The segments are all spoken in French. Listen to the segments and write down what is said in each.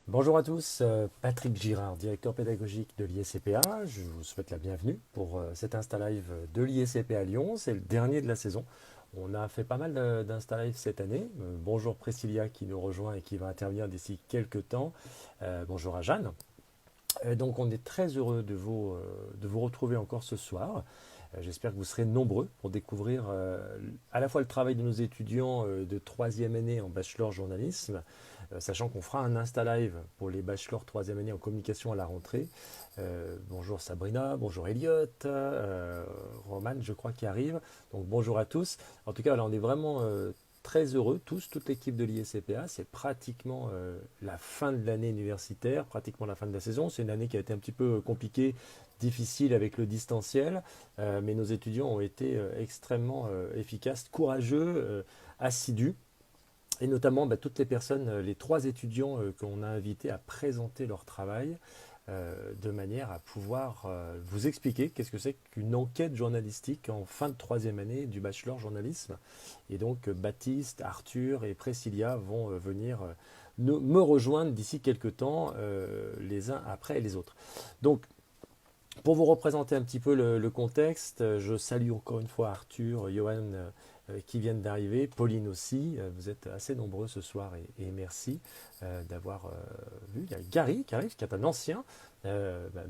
Bonjour à tous, Patrick Girard, directeur pédagogique de l'ISCPA. Je vous souhaite la bienvenue pour cet Insta Live de l'ISCPA à Lyon. C'est le dernier de la saison. On a fait pas mal d'Insta Live cette année. Bonjour Priscilla qui nous rejoint et qui va intervenir d'ici quelques temps. Bonjour à Jeanne. Donc on est très heureux de vous retrouver encore ce soir. J'espère que vous serez nombreux pour découvrir à la fois le travail de nos étudiants de troisième année en bachelor journalisme, sachant qu'on fera un Insta Live pour les bachelors troisième année en communication à la rentrée. Bonjour Sabrina, bonjour Elliot, Roman je crois qui arrive. Donc bonjour à tous. En tout cas, là, on est vraiment très heureux, tous, toute l'équipe de l'ISCPA. C'est pratiquement la fin de l'année universitaire, pratiquement la fin de la saison. C'est une année qui a été un petit peu compliquée, difficile avec le distanciel, mais nos étudiants ont été extrêmement efficaces, courageux, assidus. Et notamment toutes les personnes, les trois étudiants qu'on a invités à présenter leur travail de manière à pouvoir vous expliquer qu'est-ce que c'est qu'une enquête journalistique en fin de troisième année du bachelor journalisme. Et donc Baptiste, Arthur et Priscilla vont venir me rejoindre d'ici quelques temps, les uns après les autres. Donc pour vous représenter un petit peu le contexte, je salue encore une fois Arthur, Johan qui viennent d'arriver, Pauline aussi. Vous êtes assez nombreux ce soir et merci d'avoir vu. Il y a Gary qui arrive, qui est un ancien.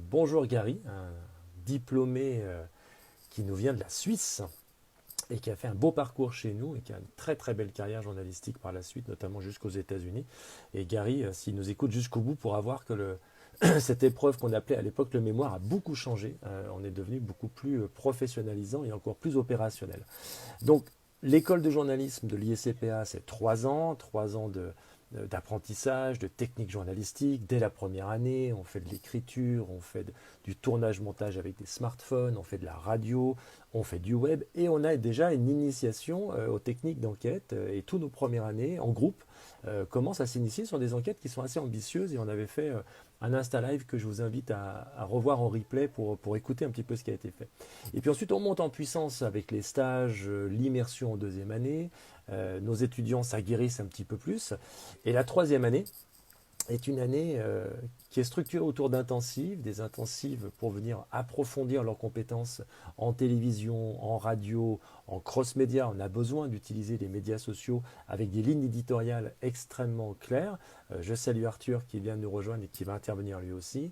Bonjour Gary, un diplômé qui nous vient de la Suisse et qui a fait un beau parcours chez nous et qui a une très très belle carrière journalistique par la suite, notamment jusqu'aux États-Unis. Et Gary, s'il nous écoute jusqu'au bout, pourra voir que cette épreuve qu'on appelait à l'époque le mémoire a beaucoup changé. On est devenu beaucoup plus professionnalisant et encore plus opérationnel. Donc, l'école de journalisme de l'ISCPA, c'est 3 ans, 3 ans d'apprentissage, de technique journalistique. Dès la première année, on fait de l'écriture, on fait du tournage-montage avec des smartphones, on fait de la radio, on fait du web et on a déjà une initiation aux techniques d'enquête. Et tous nos premières années en groupe commencent à s'initier sur des enquêtes qui sont assez ambitieuses. Et on avait fait un Insta Live que je vous invite à revoir en replay pour écouter un petit peu ce qui a été fait. Et puis ensuite, on monte en puissance avec les stages, l'immersion en deuxième année. Nos étudiants s'aguerrissent un petit peu plus. Et la troisième année est une année qui est structurée autour d'intensives, des intensives pour venir approfondir leurs compétences en télévision, en radio, en cross-média. On a besoin d'utiliser les médias sociaux avec des lignes éditoriales extrêmement claires. Je salue Arthur qui vient de nous rejoindre et qui va intervenir lui aussi.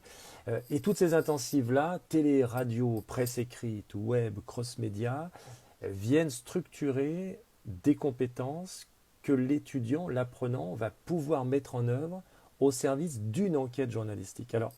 Et toutes ces intensives-là, télé, radio, presse écrite, web, cross-média, viennent structurer des compétences que l'étudiant, l'apprenant, va pouvoir mettre en œuvre au service d'une enquête journalistique. Alors,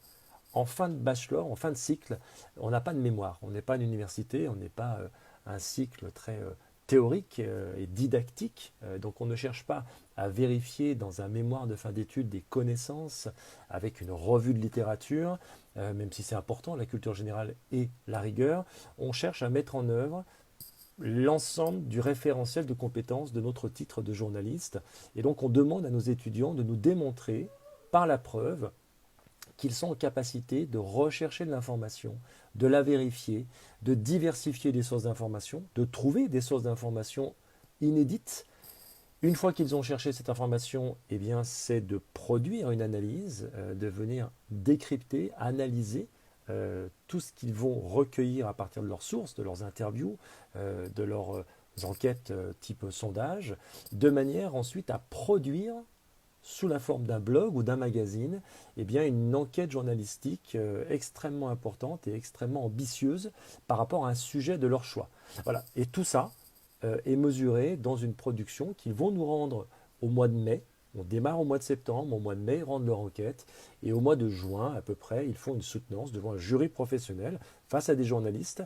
en fin de bachelor, en fin de cycle, on n'a pas de mémoire. On n'est pas une université, on n'est pas un cycle très théorique et didactique. Donc on ne cherche pas à vérifier dans un mémoire de fin d'études des connaissances avec une revue de littérature, même si c'est important, la culture générale et la rigueur. On cherche à mettre en œuvre l'ensemble du référentiel de compétences de notre titre de journaliste. Et donc on demande à nos étudiants de nous démontrer par la preuve qu'ils sont en capacité de rechercher de l'information, de la vérifier, de diversifier les sources d'information, de trouver des sources d'information inédites. Une fois qu'ils ont cherché cette information, eh bien, c'est de produire une analyse, de venir décrypter, analyser tout ce qu'ils vont recueillir à partir de leurs sources, de leurs interviews, de leurs enquêtes type sondage, de manière ensuite à produire sous la forme d'un blog ou d'un magazine, eh bien, une enquête journalistique extrêmement importante et extrêmement ambitieuse par rapport à un sujet de leur choix. Voilà. Et tout ça est mesuré dans une production qu'ils vont nous rendre au mois de mai. On démarre au mois de septembre, au mois de mai, ils rendent leur enquête, et au mois de juin, à peu près, ils font une soutenance devant un jury professionnel face à des journalistes,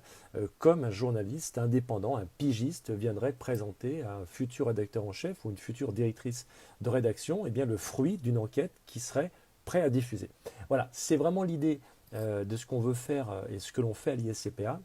comme un journaliste indépendant, un pigiste viendrait présenter à un futur rédacteur en chef ou une future directrice de rédaction, eh bien, le fruit d'une enquête qui serait prêt à diffuser. Voilà, c'est vraiment l'idée de ce qu'on veut faire et ce que l'on fait à l'ISCPA.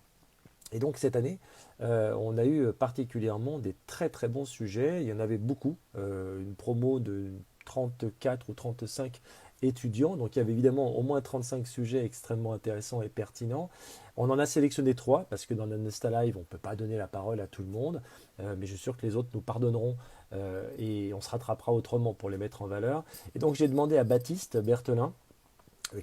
Et donc cette année, on a eu particulièrement des très très bons sujets. Il y en avait beaucoup, une promo de 34 ou 35 étudiants. Donc il y avait évidemment au moins 35 sujets extrêmement intéressants et pertinents. On en a sélectionné 3 parce que dans un Insta Live, on ne peut pas donner la parole à tout le monde. Mais je suis sûr que les autres nous pardonneront et on se rattrapera autrement pour les mettre en valeur. Et donc j'ai demandé à Baptiste Berthelin,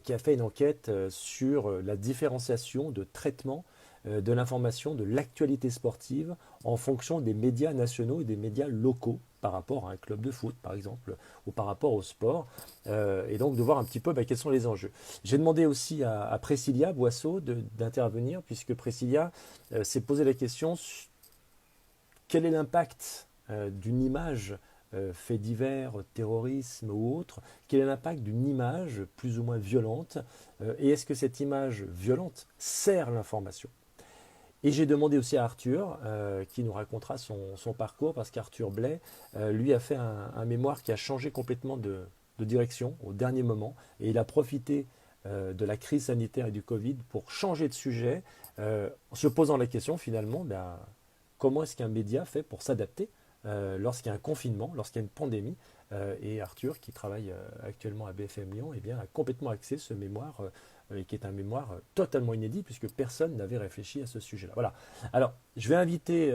qui a fait une enquête sur la différenciation de traitement de l'information, de l'actualité sportive en fonction des médias nationaux et des médias locaux par rapport à un club de foot, par exemple, ou par rapport au sport, et donc de voir un petit peu quels sont les enjeux. J'ai demandé aussi à Priscilla Boisseau d'intervenir, puisque Priscilla s'est posé la question, quel est l'impact d'une image fait divers, terrorisme ou autre, quel est l'impact d'une image plus ou moins violente, et est-ce que cette image violente sert l'information? Et j'ai demandé aussi à Arthur, qui nous racontera son parcours, parce qu'Arthur Blais, lui, a fait un mémoire qui a changé complètement de direction au dernier moment, et il a profité de la crise sanitaire et du Covid pour changer de sujet, en se posant la question finalement, comment est-ce qu'un média fait pour s'adapter lorsqu'il y a un confinement, lorsqu'il y a une pandémie. Et Arthur, qui travaille actuellement à BFM Lyon, eh bien, a complètement axé ce mémoire, et qui est un mémoire totalement inédit, puisque personne n'avait réfléchi à ce sujet-là. Voilà. Alors, je vais inviter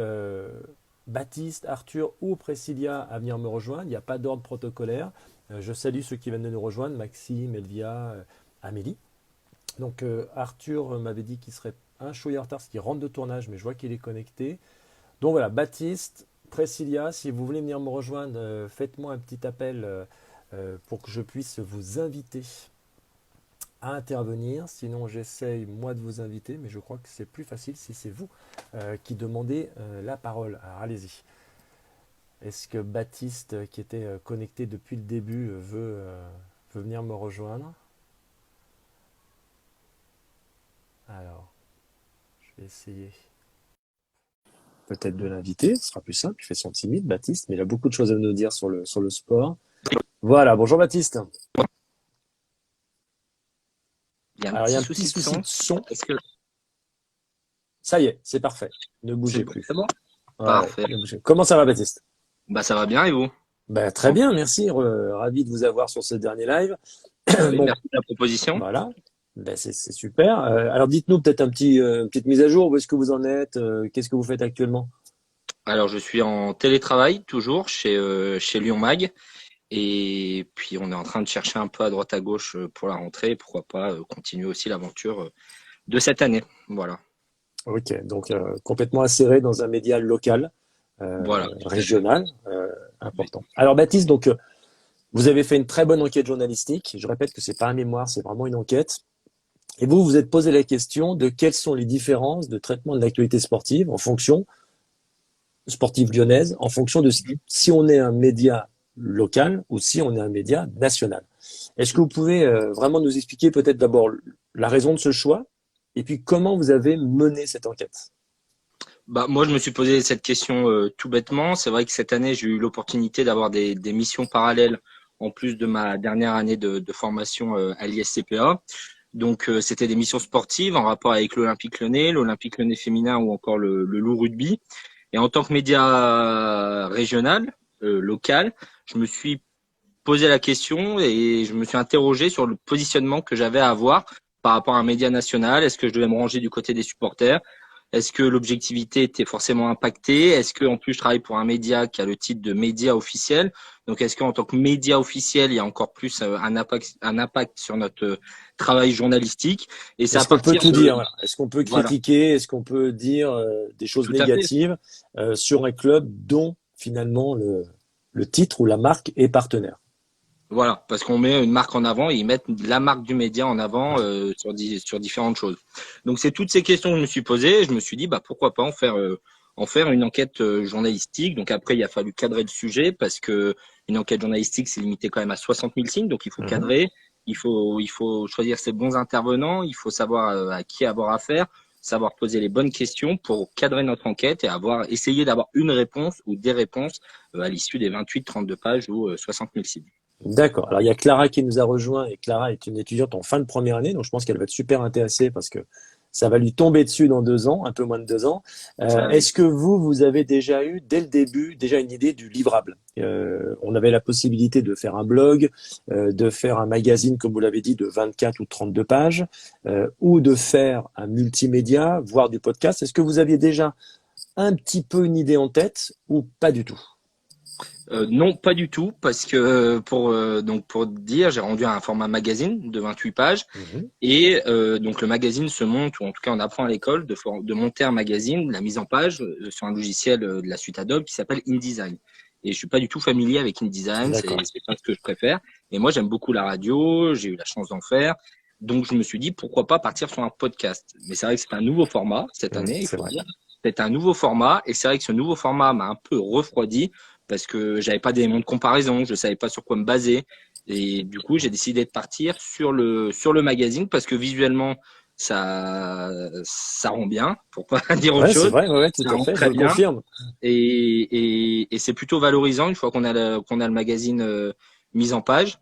Baptiste, Arthur ou Priscilla à venir me rejoindre. Il n'y a pas d'ordre protocolaire. Je salue ceux qui viennent de nous rejoindre, Maxime, Elvia, Amélie. Donc Arthur m'avait dit qu'il serait un chouïa en retard parce qu'il rentre de tournage, mais je vois qu'il est connecté. Donc voilà, Baptiste, Priscilla, si vous voulez venir me rejoindre, faites-moi un petit appel pour que je puisse vous inviter à intervenir. Sinon, j'essaye moi de vous inviter, mais je crois que c'est plus facile si c'est vous qui demandez la parole. Alors allez-y. Est-ce que Baptiste, qui était connecté depuis le début, veut venir me rejoindre? Alors, je vais essayer peut-être de l'inviter, ce sera plus simple. Il fait son timide, Baptiste, mais il a beaucoup de choses à nous dire sur le sport. Voilà, bonjour Baptiste. Alors, il y a un petit souci de son. Est-ce que Ça y est, c'est parfait. Ne bougez plus. c'est bon? Ouais, Parfait. ne bougez. Comment ça va, Baptiste? Bah ça va bien et vous? Très bien, merci. Ravi de vous avoir sur ce dernier live. Oui, Bon, merci de la proposition. voilà. C'est super. Alors, dites-nous peut-être une petite mise à jour. Où est-ce que vous en êtes? Qu'est-ce que vous faites actuellement? Alors je suis en télétravail toujours chez Lyon Mag et puis on est en train de chercher un peu à droite à gauche pour la rentrée. Pourquoi pas continuer aussi l'aventure de cette année. Voilà. Ok, donc complètement inséré dans un média local, Voilà, tout à fait. régional, Oui. important. Alors, Baptiste, donc vous avez fait une très bonne enquête journalistique. Je répète que c'est pas un mémoire, c'est vraiment une enquête. Et vous vous êtes posé la question de quelles sont les différences de traitement de l'actualité sportive en fonction, sportive lyonnaise, en fonction de si on est un média local ou si on est un média national. Est-ce que vous pouvez vraiment nous expliquer peut-être d'abord la raison de ce choix et puis comment vous avez mené cette enquête? Bah moi je me suis posé cette question tout bêtement. C'est vrai que cette année j'ai eu l'opportunité d'avoir des missions parallèles en plus de ma dernière année de formation à l'ISCPA. Donc, c'était des missions sportives en rapport avec l'Olympique Lyonnais féminin ou encore le Loup Rugby. Et en tant que média régional, local, je me suis posé la question et je me suis interrogé sur le positionnement que j'avais à avoir par rapport à un média national. Est-ce que je devais me ranger du côté des supporters? Est-ce que l'objectivité était forcément impactée? Est-ce que en plus je travaille pour un média qui a le titre de média officiel? Donc est-ce qu'en tant que média officiel, il y a encore plus un impact sur notre travail journalistique? Et c'est à Est-ce qu'on peut partir tout de dire? Voilà. Est-ce qu'on peut voilà, critiquer? Est-ce qu'on peut dire des choses tout à fait. négatives sur un club dont finalement le titre ou la marque est partenaire? Voilà, parce qu'on met une marque en avant et ils mettent la marque du média en avant Ouais. sur différentes choses. Donc c'est toutes ces questions que je me suis posées. Et je me suis dit bah pourquoi pas en faire une enquête journalistique. Donc après il a fallu cadrer le sujet parce que une enquête journalistique c'est limité quand même à 60 000 signes, donc il faut Mhm. cadrer, il faut choisir ses bons intervenants, il faut savoir à qui avoir affaire, savoir poser les bonnes questions pour cadrer notre enquête et essayer d'avoir une réponse ou des réponses à l'issue des 28-32 pages ou 60 000 signes. D'accord. Alors il y a Clara qui nous a rejoint et Clara est une étudiante en fin de première année, donc je pense qu'elle va être super intéressée parce que ça va lui tomber dessus dans 2 ans, un peu moins de 2 ans. Ça, oui. Est-ce que vous avez déjà eu, dès le début, déjà une idée du livrable? On avait la possibilité de faire un blog, de faire un magazine, comme vous l'avez dit, de 24 ou 32 pages, ou de faire un multimédia, voire du podcast. Est-ce que vous aviez déjà un petit peu une idée en tête ou pas du tout? Non, pas du tout, parce que pour dire, j'ai rendu un format magazine de 28 pages Mhm. et donc le magazine se monte, ou en tout cas on apprend à l'école de monter un magazine, la mise en page sur un logiciel de la suite Adobe qui s'appelle InDesign. Et je suis pas du tout familier avec InDesign, c'est D'accord. pas ce que je préfère. Et moi j'aime beaucoup la radio, j'ai eu la chance d'en faire, donc je me suis dit pourquoi pas partir sur un podcast. Mais c'est vrai que c'est un nouveau format cette année, il C'est faut vrai. dire. C'est un nouveau format et c'est vrai que ce nouveau format m'a un peu refroidi parce que j'avais pas d'éléments de comparaison, je savais pas sur quoi me baser. Et du coup, j'ai décidé de partir sur le magazine parce que visuellement, ça rend bien, pour pas dire autre Ouais, c'est chose. vrai, ouais, ouais, tout Ça à rend fait, je très le bien confirme. et c'est plutôt valorisant une fois qu'on a le magazine mis en page.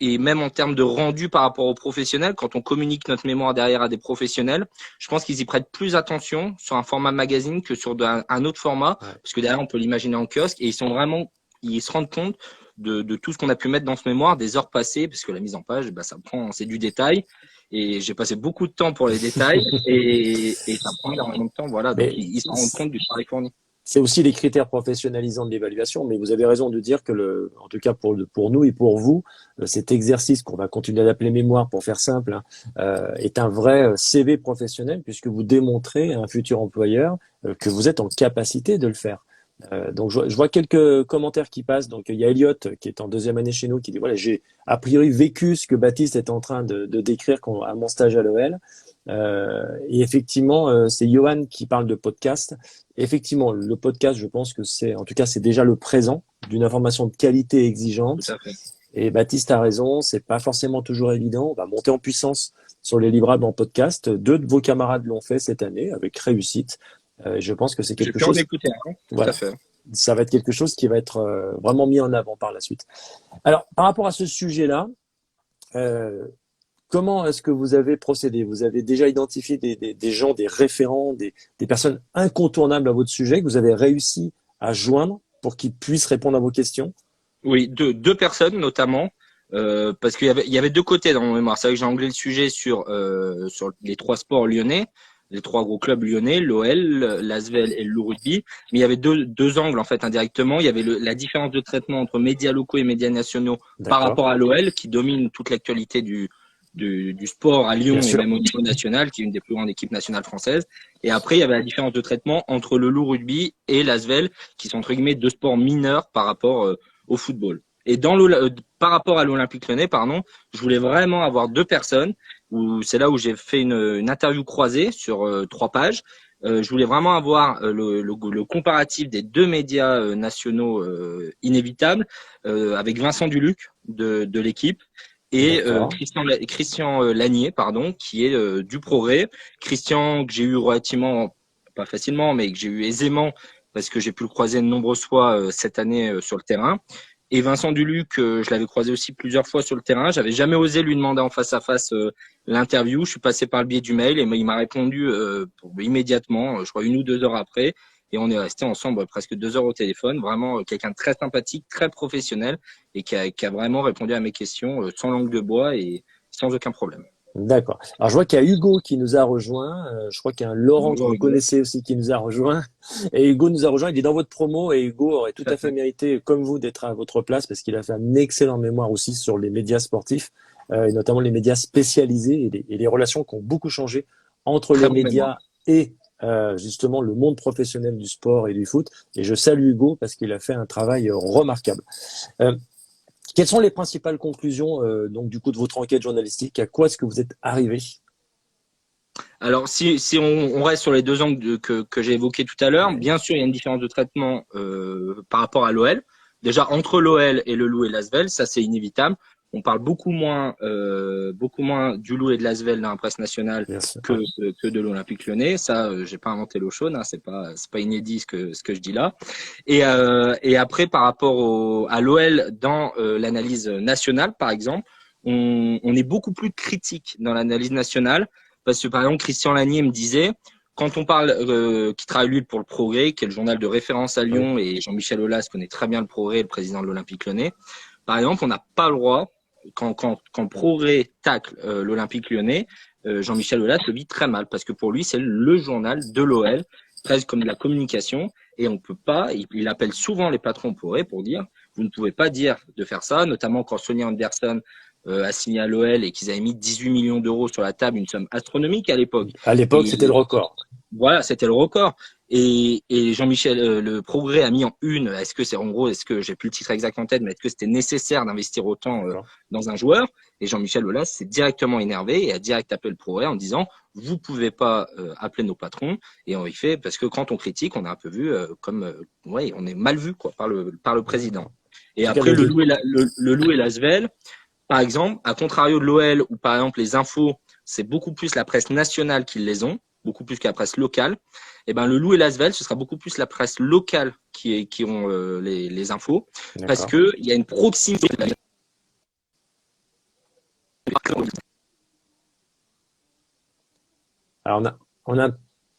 Et même en termes de rendu par rapport aux professionnels, quand on communique notre mémoire derrière à des professionnels, je pense qu'ils y prêtent plus attention sur un format magazine que sur un autre format, Ouais. parce que derrière on peut l'imaginer en kiosque et ils se rendent compte de tout ce qu'on a pu mettre dans ce mémoire, des heures passées, parce que la mise en page, bah, c'est du détail. Et j'ai passé beaucoup de temps pour les détails et ça prend énormément de temps. Voilà, donc Mais ils se rendent compte du travail fourni. c'est aussi les critères professionnalisants de l'évaluation, mais vous avez raison de dire que en tout cas pour nous et pour vous, cet exercice qu'on va continuer d'appeler mémoire pour faire simple, hein, est un vrai CV professionnel puisque vous démontrez à un futur employeur que vous êtes en capacité de le faire. Donc je vois quelques commentaires qui passent. Donc il y a Elliot qui est en deuxième année chez nous qui dit voilà, j'ai a priori vécu ce que Baptiste est en train de décrire à mon stage à l'OL. Et effectivement, c'est Johan qui parle de podcast. Effectivement, le podcast, je pense que en tout cas, c'est déjà le présent d'une information de qualité Tout exigeante. à fait. Et Baptiste a raison, c'est pas forcément toujours évident. On va monter en puissance sur les livrables en podcast. Deux de vos camarades l'ont fait cette année avec réussite. Je pense que c'est J'ai quelque pu en chose, écouter un, tout à voilà, fait. ça va être quelque chose qui va être vraiment mis en avant par la suite. Alors, par rapport à ce sujet-là, euh, comment est-ce que vous avez procédé? Vous avez déjà identifié des gens, des référents, des personnes incontournables à votre sujet que vous avez réussi à joindre pour qu'ils puissent répondre à vos questions? Oui, deux personnes notamment, parce il y avait deux côtés dans mon mémoire. C'est vrai que j'ai anglais le sujet sur les trois sports lyonnais, les trois gros clubs lyonnais, l'OL, l'ASVEL et le Loup Rugby. Mais il y avait deux angles en fait indirectement. Il y avait la différence de traitement entre médias locaux et médias nationaux par D'accord, rapport à l'OL, qui domine toute l'actualité du sport à bien Lyon et sûr. même au niveau national, qui est une des plus grandes équipes nationales françaises. Et après, il y avait la différence de traitement entre le Loup Rugby et l'ASVEL, qui sont entre guillemets deux sports mineurs par rapport au football. Et par rapport à l'Olympique Lyonnais, pardon, je voulais vraiment avoir deux personnes. Où c'est là où j'ai fait une interview croisée sur 3 pages. Je voulais vraiment avoir le comparatif des deux médias nationaux inévitables avec Vincent Duluc de l'équipe et D'accord. Christian Lanier, pardon, qui est du Progrès. Christian que j'ai eu relativement, pas facilement, mais que j'ai eu aisément parce que j'ai pu le croiser de nombreuses fois cette année sur le terrain. Et Vincent Duluc, je l'avais croisé aussi plusieurs fois sur le terrain. J'avais jamais osé lui demander en face à face l'interview. Je suis passé par le biais du mail et il m'a répondu immédiatement, je crois 1 ou 2 heures après. Et on est resté ensemble presque 2 heures au téléphone. Vraiment quelqu'un de très sympathique, très professionnel et qui a vraiment répondu à mes questions sans langue de bois et sans aucun problème. D'accord. Alors, je vois qu'il y a Hugo qui nous a rejoint. Je crois qu'il y a un Laurent que Bonjour vous Hugo. connaissez aussi qui nous a rejoint. Et Hugo nous a rejoint. Il est dans votre promo et Hugo aurait tout Tout à à fait fait. mérité, comme vous, d'être à votre place parce qu'il a fait un excellent mémoire aussi sur les médias sportifs et notamment les médias spécialisés et les relations qui ont beaucoup changé entre Très les bon mémoire. médias et justement le monde professionnel du sport et du foot. Et je salue Hugo parce qu'il a fait un travail remarquable. Euh, Quelles sont les principales conclusions donc du coup de votre enquête journalistique? À quoi est-ce que vous êtes arrivé? Alors, si on reste sur les deux angles que j'ai évoqués tout à l'heure, Ouais, bien sûr, il y a une différence de traitement par rapport à l'OL. Déjà, entre l'OL et le Loup et l'Asvel, ça c'est inévitable. On parle beaucoup moins du Loup et de l'Asvel dans la presse nationale bien sûr. que, Ouais. que de l'Olympique Lyonnais. Ça, j'ai pas inventé l'eau chaude, hein, c'est pas inédit ce que je dis là. Et après, par rapport à l'OL dans l'analyse nationale, par exemple, on est beaucoup plus critique dans l'analyse nationale parce que, par exemple, Christian Lanier me disait, quand on parle, qui travaille lui pour le Progrès, qui est le journal de référence à Oui. Lyon, et Jean-Michel Aulas connaît très bien le Progrès, le président de l'Olympique Lyonnais. Par exemple, on n'a pas le droit, quand Progrès tacle l'Olympique Lyonnais, Jean-Michel Aulas le vit très mal, parce que pour lui, c'est le journal de l'OL. presque comme de la communication, et on peut pas, il appelle souvent les patrons pour dire, vous ne pouvez pas dire de faire ça, notamment quand Sonny Anderson a signé à l'OL et qu'ils avaient mis 18 millions d'euros sur la table, une somme astronomique à l'époque. À l'époque, c'était le record. Voilà, c'était le record. Et Jean-Michel, le Progrès a mis en une, est-ce que j'ai plus le titre exact en tête, mais est-ce que c'était nécessaire d'investir autant dans un joueur? Et Jean-Michel Aulas s'est directement énervé et a direct appelé le Progrès en disant, vous pouvez pas appeler nos patrons. Et on y fait, parce que quand on critique, on a un peu vu on est mal vu quoi par le président. Et après, le Loup et l'Asvel, par exemple, à contrario de l'OL, où par exemple les infos, c'est beaucoup plus la presse nationale qui les ont, beaucoup plus que la presse locale. Et ben le Loup et l'Asvel, ce sera beaucoup plus la presse locale qui ont les infos, parce que il y a une proximité. Alors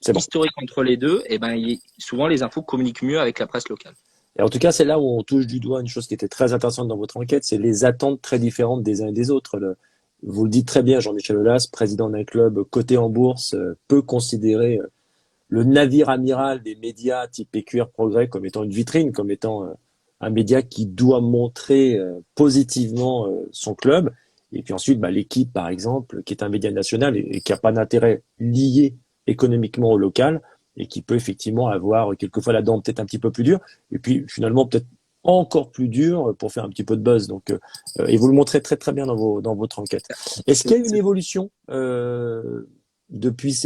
c'est bon. Historique entre les deux, et ben souvent les infos communiquent mieux avec la presse locale. Et en tout cas, c'est là où on touche du doigt une chose qui était très intéressante dans votre enquête, c'est les attentes très différentes des uns et des autres. Vous le dites très bien, Jean-Michel Aulas, président d'un club coté en bourse, peut considérer le navire amiral des médias type PQR Progrès comme étant une vitrine, comme étant un média qui doit montrer positivement son club. Et puis ensuite, l'équipe, par exemple, qui est un média national et qui n'a pas d'intérêt lié économiquement au local et qui peut effectivement avoir quelquefois la dent peut-être un petit peu plus dure. Et puis finalement, peut-être encore plus dur pour faire un petit peu de buzz. Donc, et vous le montrez très très bien dans votre enquête. Est-ce qu'il y a une évolution depuis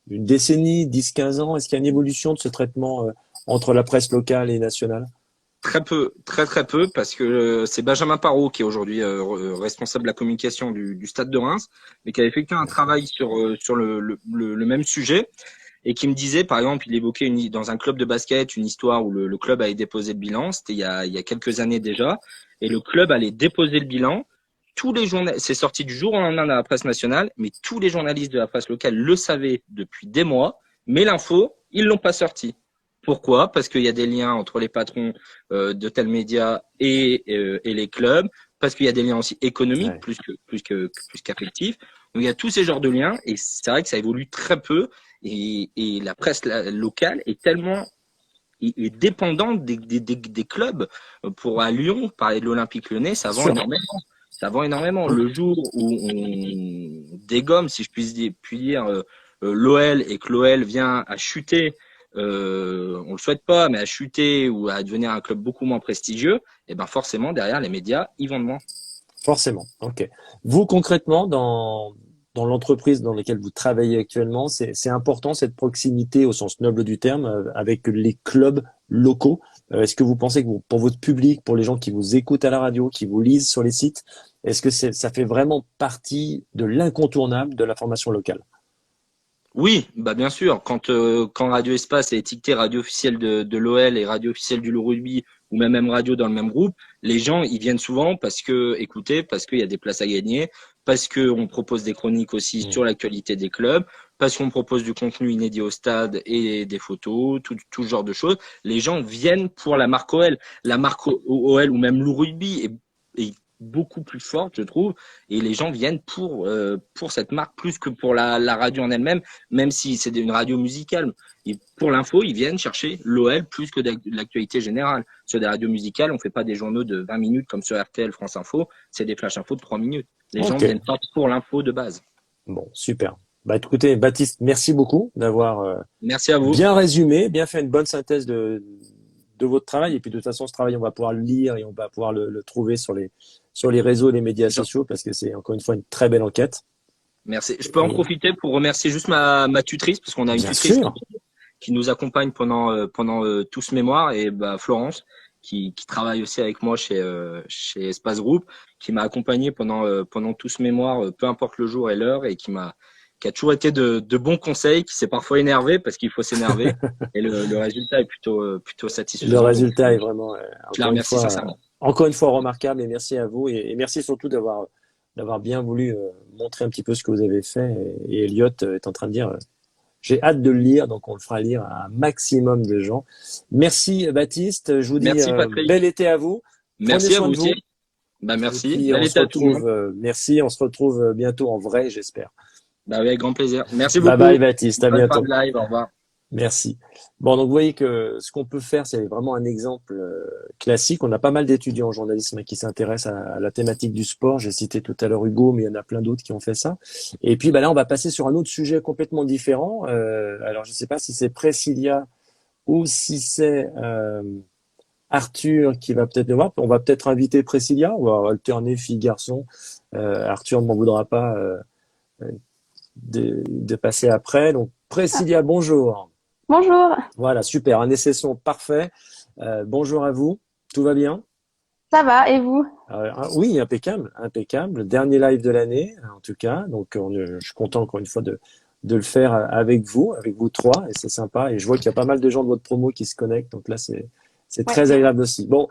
une décennie, 10-15 ans? Est-ce qu'il y a une évolution de ce traitement entre la presse locale et nationale? Très peu, très très peu, parce que c'est Benjamin Parot qui est aujourd'hui responsable de la communication du Stade de Reims, mais qui a effectué un travail sur le même sujet. Et qui me disait, par exemple, il évoquait dans un club de basket une histoire où le club allait déposer le bilan. C'était il y a quelques années déjà. Et le club allait déposer le bilan. Tous les journalistes, c'est sorti du jour au lendemain dans la presse nationale, mais tous les journalistes de la presse locale le savaient depuis des mois. Mais l'info, ils l'ont pas sorti. Pourquoi? Parce qu'il y a des liens entre les patrons de tels médias et les clubs. Parce qu'il y a des liens aussi économiques, plus qu'affectifs. Donc il y a tous ces genres de liens. Et c'est vrai que ça évolue très peu. Et la presse locale est tellement dépendante des clubs. Pour à Lyon, parler de l'Olympique Lyonnais, ça vend énormément. Ça vend énormément. Le jour où on dégomme, si je puis dire, l'OL et que l'OL vient à chuter, on le souhaite pas, mais à chuter ou à devenir un club beaucoup moins prestigieux, et ben forcément derrière les médias, ils vendent moins. Forcément. Ok. Vous concrètement dans l'entreprise dans laquelle vous travaillez actuellement, c'est important cette proximité au sens noble du terme avec les clubs locaux. Est-ce que vous pensez que pour votre public, pour les gens qui vous écoutent à la radio, qui vous lisent sur les sites, est-ce que ça fait vraiment partie de l'incontournable de la formation locale? Oui, bien sûr. Quand Radio Espace est étiqueté radio officielle de l'OL et radio officielle du Loup Rugby ou même radio dans le même groupe, les gens ils viennent souvent parce qu'il y a des places à gagner, parce que on propose des chroniques aussi sur l'actualité des clubs, parce qu'on propose du contenu inédit au stade et des photos, tout ce genre de choses. Les gens viennent pour la marque OL. La marque OL ou même Loup Rugby est beaucoup plus forte, je trouve, et les gens viennent pour cette marque plus que pour la radio en elle-même, même si c'est une radio musicale. Et pour l'info, ils viennent chercher l'OL plus que de l'actualité générale. Sur des radios musicales, on fait pas des journaux de 20 minutes comme sur RTL, France Info, c'est des flash infos de 3 minutes. Les gens viennent pas pour l'info de base. Bon, super. Écoutez, Baptiste, merci beaucoup d'avoir merci à vous. Bien résumé, bien fait une bonne synthèse de votre travail. Et puis de toute façon, ce travail, on va pouvoir le lire et on va pouvoir le trouver sur les réseaux et les médias sociaux parce que c'est encore une fois une très belle enquête. Merci. Je peux en profiter pour remercier juste ma tutrice parce qu'on a une tutrice qui nous accompagne pendant tout ce mémoire et Florence qui travaille aussi avec moi chez Espace Group, qui m'a accompagné pendant tout ce mémoire, peu importe le jour et l'heure, et qui a toujours été de bons conseils, qui s'est parfois énervé parce qu'il faut s'énerver, et le résultat est plutôt satisfaisant. Le résultat est vraiment je la remercie sincèrement. Encore une fois remarquable, et merci à vous, et merci surtout d'avoir bien voulu montrer un petit peu ce que vous avez fait. Et Elliot est en train de dire j'ai hâte de le lire, donc on le fera lire à un maximum de gens. Merci Baptiste, je vous dis bel été à vous. Merci à vous aussi. Merci. Bel été à tout le monde. Merci, on se retrouve bientôt en vrai, j'espère. Avec grand plaisir. Merci beaucoup. Bye bye Baptiste, à bientôt. Live, au revoir. Merci. Bon, donc vous voyez que ce qu'on peut faire, c'est vraiment un exemple classique. On a pas mal d'étudiants en journalisme qui s'intéressent à la thématique du sport. J'ai cité tout à l'heure Hugo, mais il y en a plein d'autres qui ont fait ça. Et puis bah là, on va passer sur un autre sujet complètement différent. Alors, je ne sais pas si c'est Priscilla ou si c'est Arthur qui va peut-être le voir. On va peut-être inviter Priscilla. On va alterner fille-garçon. Arthur ne m'en voudra pas de passer après. Donc, Priscilla, bonjour. Bonjour, Voilà, super, un essai son parfait. Bonjour à vous, tout va bien? ça va et vous? Oui, impeccable, impeccable. Dernier live de l'année, en tout cas. Donc, je suis content encore une fois de le faire avec vous trois, et c'est sympa. Et je vois qu'il y a pas mal de gens de votre promo qui se connectent, donc là, c'est Ouais. très agréable aussi. Bon,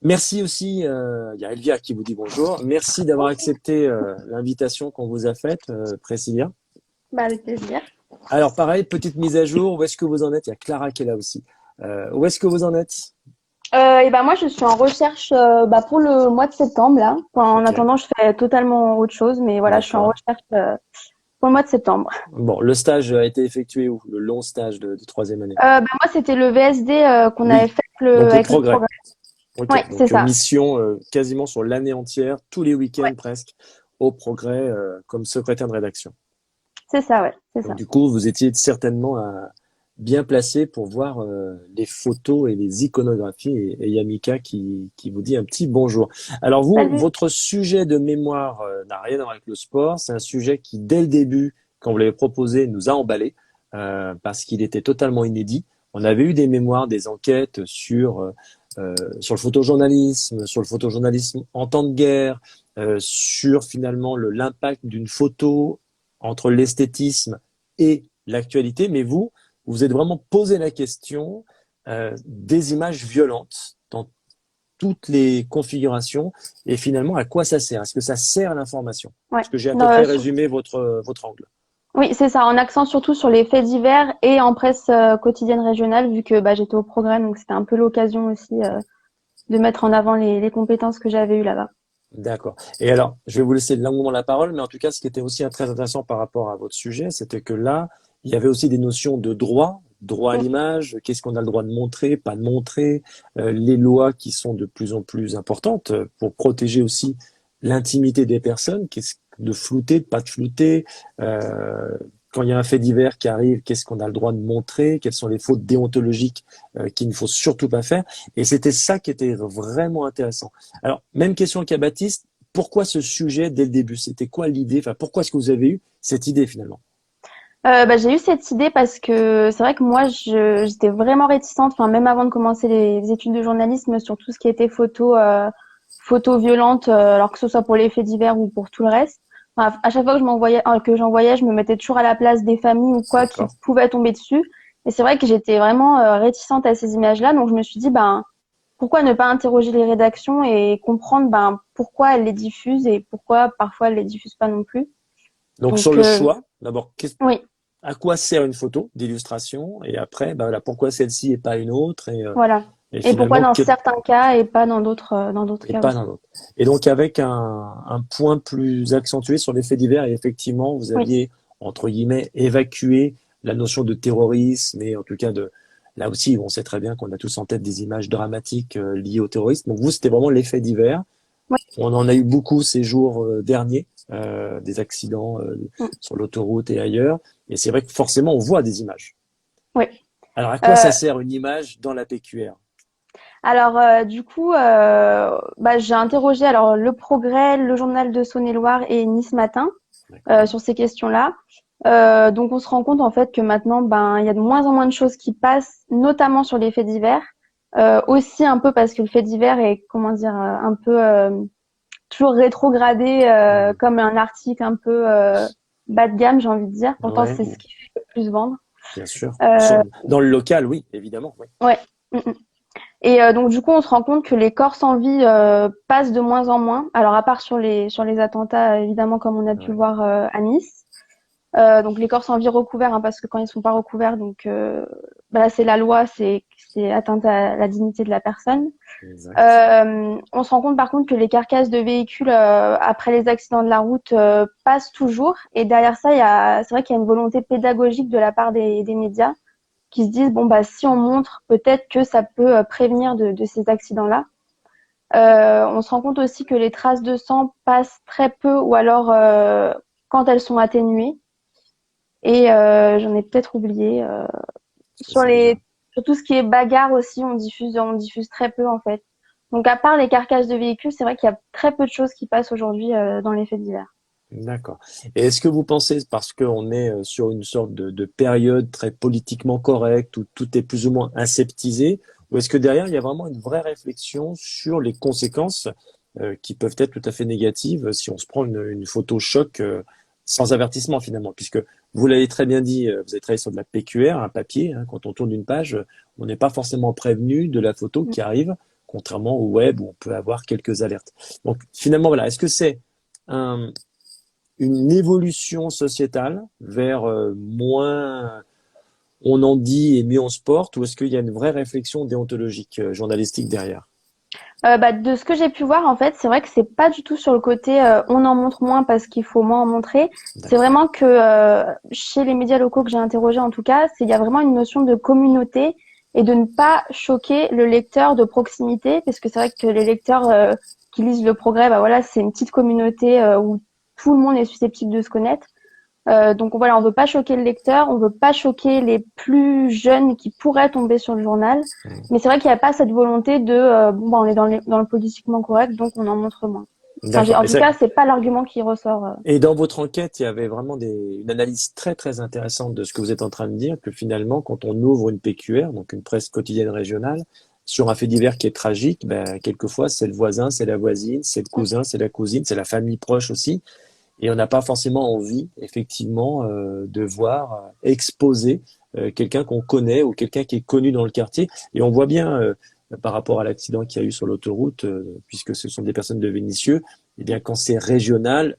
merci aussi, il y a Elvia qui vous dit bonjour. Merci d'avoir accepté l'invitation qu'on vous a faite, Priscilla. Bah, avec plaisir. Alors, pareil, petite mise à jour, où est-ce que vous en êtes? Il y a Clara qui est là aussi. Où est-ce que vous en êtes? Et ben moi je suis en recherche pour le mois de septembre là. Enfin, en Ok, attendant je fais totalement autre chose, mais voilà je suis en d'accord. recherche pour le mois de septembre. Bon, le stage a été effectué où? Le long stage de troisième année? Moi c'était le VSD qu'on avait Oui, fait donc au avec le progrès. programme. Ok, Ouais c'est donc ça, mission quasiment sur l'année entière, tous les week-ends ouais presque, au progrès comme secrétaire de rédaction. c'est ça, ouais c'est Donc ça. du coup, vous étiez certainement bien placé pour voir les photos et les iconographies. Et il y a Mika qui vous dit un petit bonjour. Alors vous, Salut. votre sujet de mémoire n'a rien à voir avec le sport. C'est un sujet qui, dès le début, quand vous l'avez proposé, nous a emballé parce qu'il était totalement inédit. On avait eu des mémoires, des enquêtes sur le photojournalisme en temps de guerre, sur finalement l'impact d'une photo entre l'esthétisme et l'actualité, mais vous, vous êtes vraiment posé la question des images violentes dans toutes les configurations et finalement à quoi ça sert? Est-ce que ça sert à l'information? Ouais. Est-ce que j'ai à Non, peu près résumé votre angle? oui c'est ça, en accent surtout sur les faits divers et en presse quotidienne régionale vu que j'étais au progrès donc c'était un peu l'occasion aussi de mettre en avant les compétences que j'avais eues là-bas. D'accord. Et alors, je vais vous laisser longuement la parole, mais en tout cas, ce qui était aussi très intéressant par rapport à votre sujet, c'était que là, il y avait aussi des notions de droit, droit à l'image, qu'est-ce qu'on a le droit de montrer, pas de montrer, les lois qui sont de plus en plus importantes pour protéger aussi l'intimité des personnes, qu'est-ce de flouter, de pas de flouter, euh, quand il y a un fait divers qui arrive, qu'est-ce qu'on a le droit de montrer, quelles sont les fautes déontologiques qu'il ne faut surtout pas faire. Et c'était ça qui était vraiment intéressant. Alors, même question qu'à Baptiste, pourquoi ce sujet dès le début? C'était quoi l'idée? Enfin, pourquoi est-ce que vous avez eu cette idée finalement? J'ai eu cette idée parce que c'est vrai que moi, j'étais vraiment réticente, enfin même avant de commencer les études de journalisme, sur tout ce qui était photo violente, alors que ce soit pour les faits divers ou pour tout le reste. Enfin, à chaque fois que j'en voyais, je me mettais toujours à la place des familles ou quoi qui D'accord. pouvaient tomber dessus. Et c'est vrai que j'étais vraiment réticente à ces images-là, donc je me suis dit, pourquoi ne pas interroger les rédactions et comprendre pourquoi elles les diffusent et pourquoi parfois elles les diffusent pas non plus. Donc sur Donc le choix, d'abord, oui, à quoi sert une photo d'illustration? Et après, bah, voilà, pourquoi celle-ci et pas une autre? voilà. Et Et pourquoi finalement, dans certains cas et pas dans d'autres et cas pas aussi. dans l'autre. Et donc avec un point plus accentué sur les faits divers, et effectivement, vous Oui, aviez, entre guillemets, évacué la notion de terrorisme, et en tout cas là aussi, on sait très bien qu'on a tous en tête des images dramatiques liées au terrorisme. Donc vous, c'était vraiment les faits divers. oui, On en a eu beaucoup ces jours derniers, des accidents mm, sur l'autoroute et ailleurs. Et c'est vrai que forcément, on voit des images. oui. Alors, à quoi Euh, ça sert une image dans la PQR? alors du coup, j'ai interrogé alors le Progrès, le Journal de Saône-et-Loire et Nice Matin D'accord. sur ces questions-là. Donc on se rend compte en fait que maintenant, il y a de moins en moins de choses qui passent, notamment sur les faits divers. Aussi un peu parce que le fait divers est, comment dire, un peu toujours rétrogradé Hmm. comme un article un peu bas de gamme, j'ai envie de dire. Pourtant, Ouais, c'est ce qui fait le plus vendre. bien sûr. Euh, Dans le local, oui, évidemment. Oui. ouais. Mm, mm. Et donc du coup, on se rend compte que les corps sans vie passent de moins en moins. Alors à part sur les attentats, évidemment, comme on a pu le Ouais, voir à Nice. Donc les corps sans vie recouverts, hein, parce que quand ils sont pas recouverts, donc c'est la loi, c'est atteinte à la dignité de la personne. exact. On se rend compte par contre que les carcasses de véhicules après les accidents de la route passent toujours. Et derrière ça, c'est vrai qu'il y a une volonté pédagogique de la part des médias qui se disent bon bah si on montre, peut-être que ça peut prévenir de ces accidents-là. On se rend compte aussi que les traces de sang passent très peu ou alors quand elles sont atténuées. Et j'en ai peut-être oublié. Sur C'est bizarre. sur tout ce qui est bagarre aussi, on diffuse très peu en fait. Donc à part les carcasses de véhicules, c'est vrai qu'il y a très peu de choses qui passent aujourd'hui dans les faits divers. D'accord. Et est-ce que vous pensez, parce qu'on est sur une sorte de période très politiquement correcte, où tout est plus ou moins aseptisé, ou est-ce que derrière, il y a vraiment une vraie réflexion sur les conséquences qui peuvent être tout à fait négatives si on se prend une photo choc sans avertissement finalement, puisque vous l'avez très bien dit, vous avez travaillé sur de la PQR, un papier, hein, quand on tourne une page, on n'est pas forcément prévenu de la photo qui arrive, contrairement au web où on peut avoir quelques alertes. Donc finalement, voilà, est-ce que c'est un une évolution sociétale vers moins on en dit et mieux on se porte, ou est-ce qu'il y a une vraie réflexion déontologique, journalistique derrière? Bah, de ce que j'ai pu voir, en fait, c'est vrai que c'est pas du tout sur le côté on en montre moins parce qu'il faut moins en montrer. C'est D'accord. vraiment que chez les médias locaux que j'ai interrogés, en tout cas, il y a vraiment une notion de communauté et de ne pas choquer le lecteur de proximité, parce que c'est vrai que les lecteurs qui lisent Le Progrès, bah voilà, c'est une petite communauté où tout le monde est susceptible de se connaître. Donc voilà, on veut pas choquer le lecteur, on veut pas choquer les plus jeunes qui pourraient tomber sur le journal. Mm. Mais c'est vrai qu'il n'y a pas cette volonté de bon bah on est dans le politiquement correct, donc on en montre moins. Enfin, D'accord. en tout cas, c'est pas l'argument qui ressort. Et dans votre enquête, il y avait vraiment une analyse très très intéressante de ce que vous êtes en train de dire, que finalement, quand on ouvre une PQR, donc une presse quotidienne régionale, sur un fait divers qui est tragique, ben, quelquefois c'est le voisin, c'est la voisine, c'est le cousin, c'est la cousine, c'est la famille proche aussi. Et on n'a pas forcément envie, effectivement, de voir exposer quelqu'un qu'on connaît ou quelqu'un qui est connu dans le quartier. Et on voit bien, par rapport à l'accident qu'il y a eu sur l'autoroute, puisque ce sont des personnes de Vénissieux, eh bien, quand c'est régional,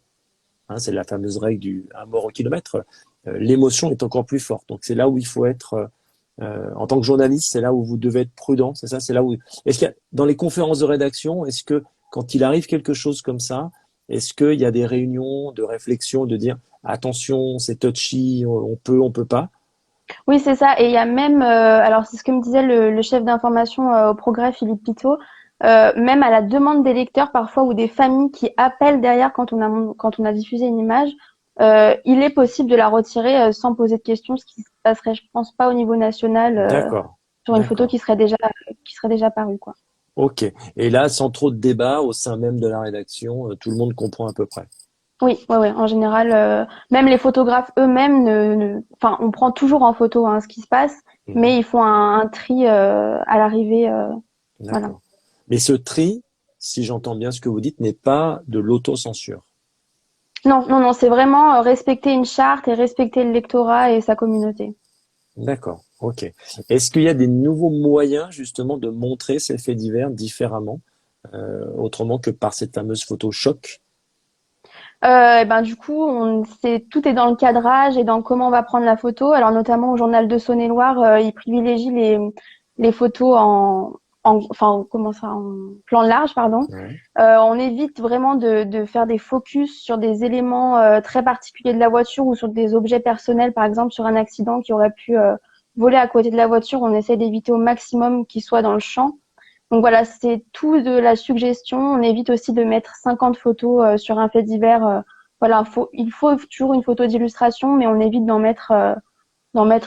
hein, c'est la fameuse règle du un mort au kilomètre, l'émotion est encore plus forte. Donc c'est là où il faut être, en tant que journaliste, c'est là où vous devez être prudent. C'est ça, c'est là où. Est-ce qu'il y a, dans les conférences de rédaction, est-ce que quand il arrive quelque chose comme ça, est-ce qu'il y a des réunions de réflexion, de dire attention, c'est touchy, on peut pas? Oui, c'est ça. Et il y a même, alors c'est ce que me disait le chef d'information au Progrès, Philippe Pitot, même à la demande des lecteurs parfois ou des familles qui appellent derrière quand on a diffusé une image, il est possible de la retirer sans poser de questions, ce qui se passerait, je pense, pas au niveau national D'accord, sur une photo d'accord. qui serait déjà parue, quoi. Ok. Et là, sans trop de débat au sein même de la rédaction, tout le monde comprend à peu près. Oui, ouais, ouais. En général, même les photographes eux-mêmes enfin, on prend toujours en photo hein, ce qui se passe, Mhm. mais ils font un tri à l'arrivée, voilà. D'accord. Mais ce tri, si j'entends bien ce que vous dites, n'est pas de l'autocensure. Non, non, non, c'est vraiment respecter une charte et respecter le lectorat et sa communauté. D'accord, ok. Est-ce qu'il y a des nouveaux moyens justement de montrer ces faits divers différemment, autrement que par cette fameuse photo choc? Et ben du coup, tout est dans le cadrage et dans comment on va prendre la photo. Alors notamment au journal de Saône-et-Loire, ils privilégient les photos enfin comment ça, en plan large, pardon. Ouais, On évite vraiment de faire des focus sur des éléments très particuliers de la voiture ou sur des objets personnels, par exemple sur un accident qui aurait pu voler à côté de la voiture. On essaie d'éviter au maximum qu'il soit dans le champ. Donc voilà, c'est tout de la suggestion. On évite aussi de mettre 50 photos sur un fait divers. Voilà, il faut toujours une photo d'illustration, mais on évite d'en mettre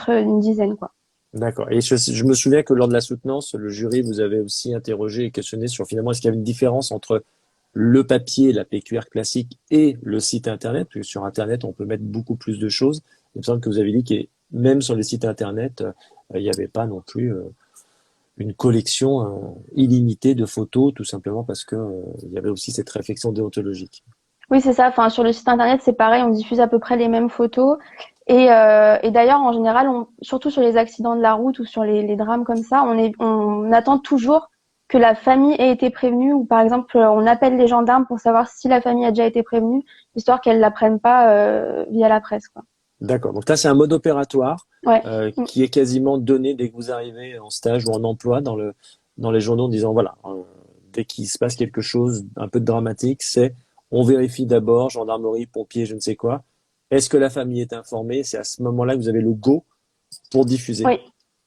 une dizaine, quoi. d'accord. Et je me souviens que lors de la soutenance, le jury vous avait aussi interrogé et questionné sur finalement est-ce qu'il y avait une différence entre le papier, la PQR classique et le site internet, parce que sur internet on peut mettre beaucoup plus de choses. Il me semble que vous avez dit que même sur les sites internet, il n'y avait pas non plus une collection illimitée de photos, tout simplement parce que il y avait aussi cette réflexion déontologique. Oui, c'est ça. Enfin, sur le site internet, c'est pareil. On diffuse à peu près les mêmes photos. Et d'ailleurs, en général, surtout sur les accidents de la route ou sur les drames comme ça, on attend toujours que la famille ait été prévenue ou par exemple, on appelle les gendarmes pour savoir si la famille a déjà été prévenue, histoire qu'elle la prenne pas via la presse, quoi. D'accord. Donc là, c'est un mode opératoire Ouais. Mm. qui est quasiment donné dès que vous arrivez en stage ou en emploi dans les journaux en disant voilà, dès qu'il se passe quelque chose un peu de dramatique, c'est on vérifie d'abord, gendarmerie, pompiers, je ne sais quoi. Est-ce que la famille est informée? C'est à ce moment-là que vous avez le go pour diffuser. Oui.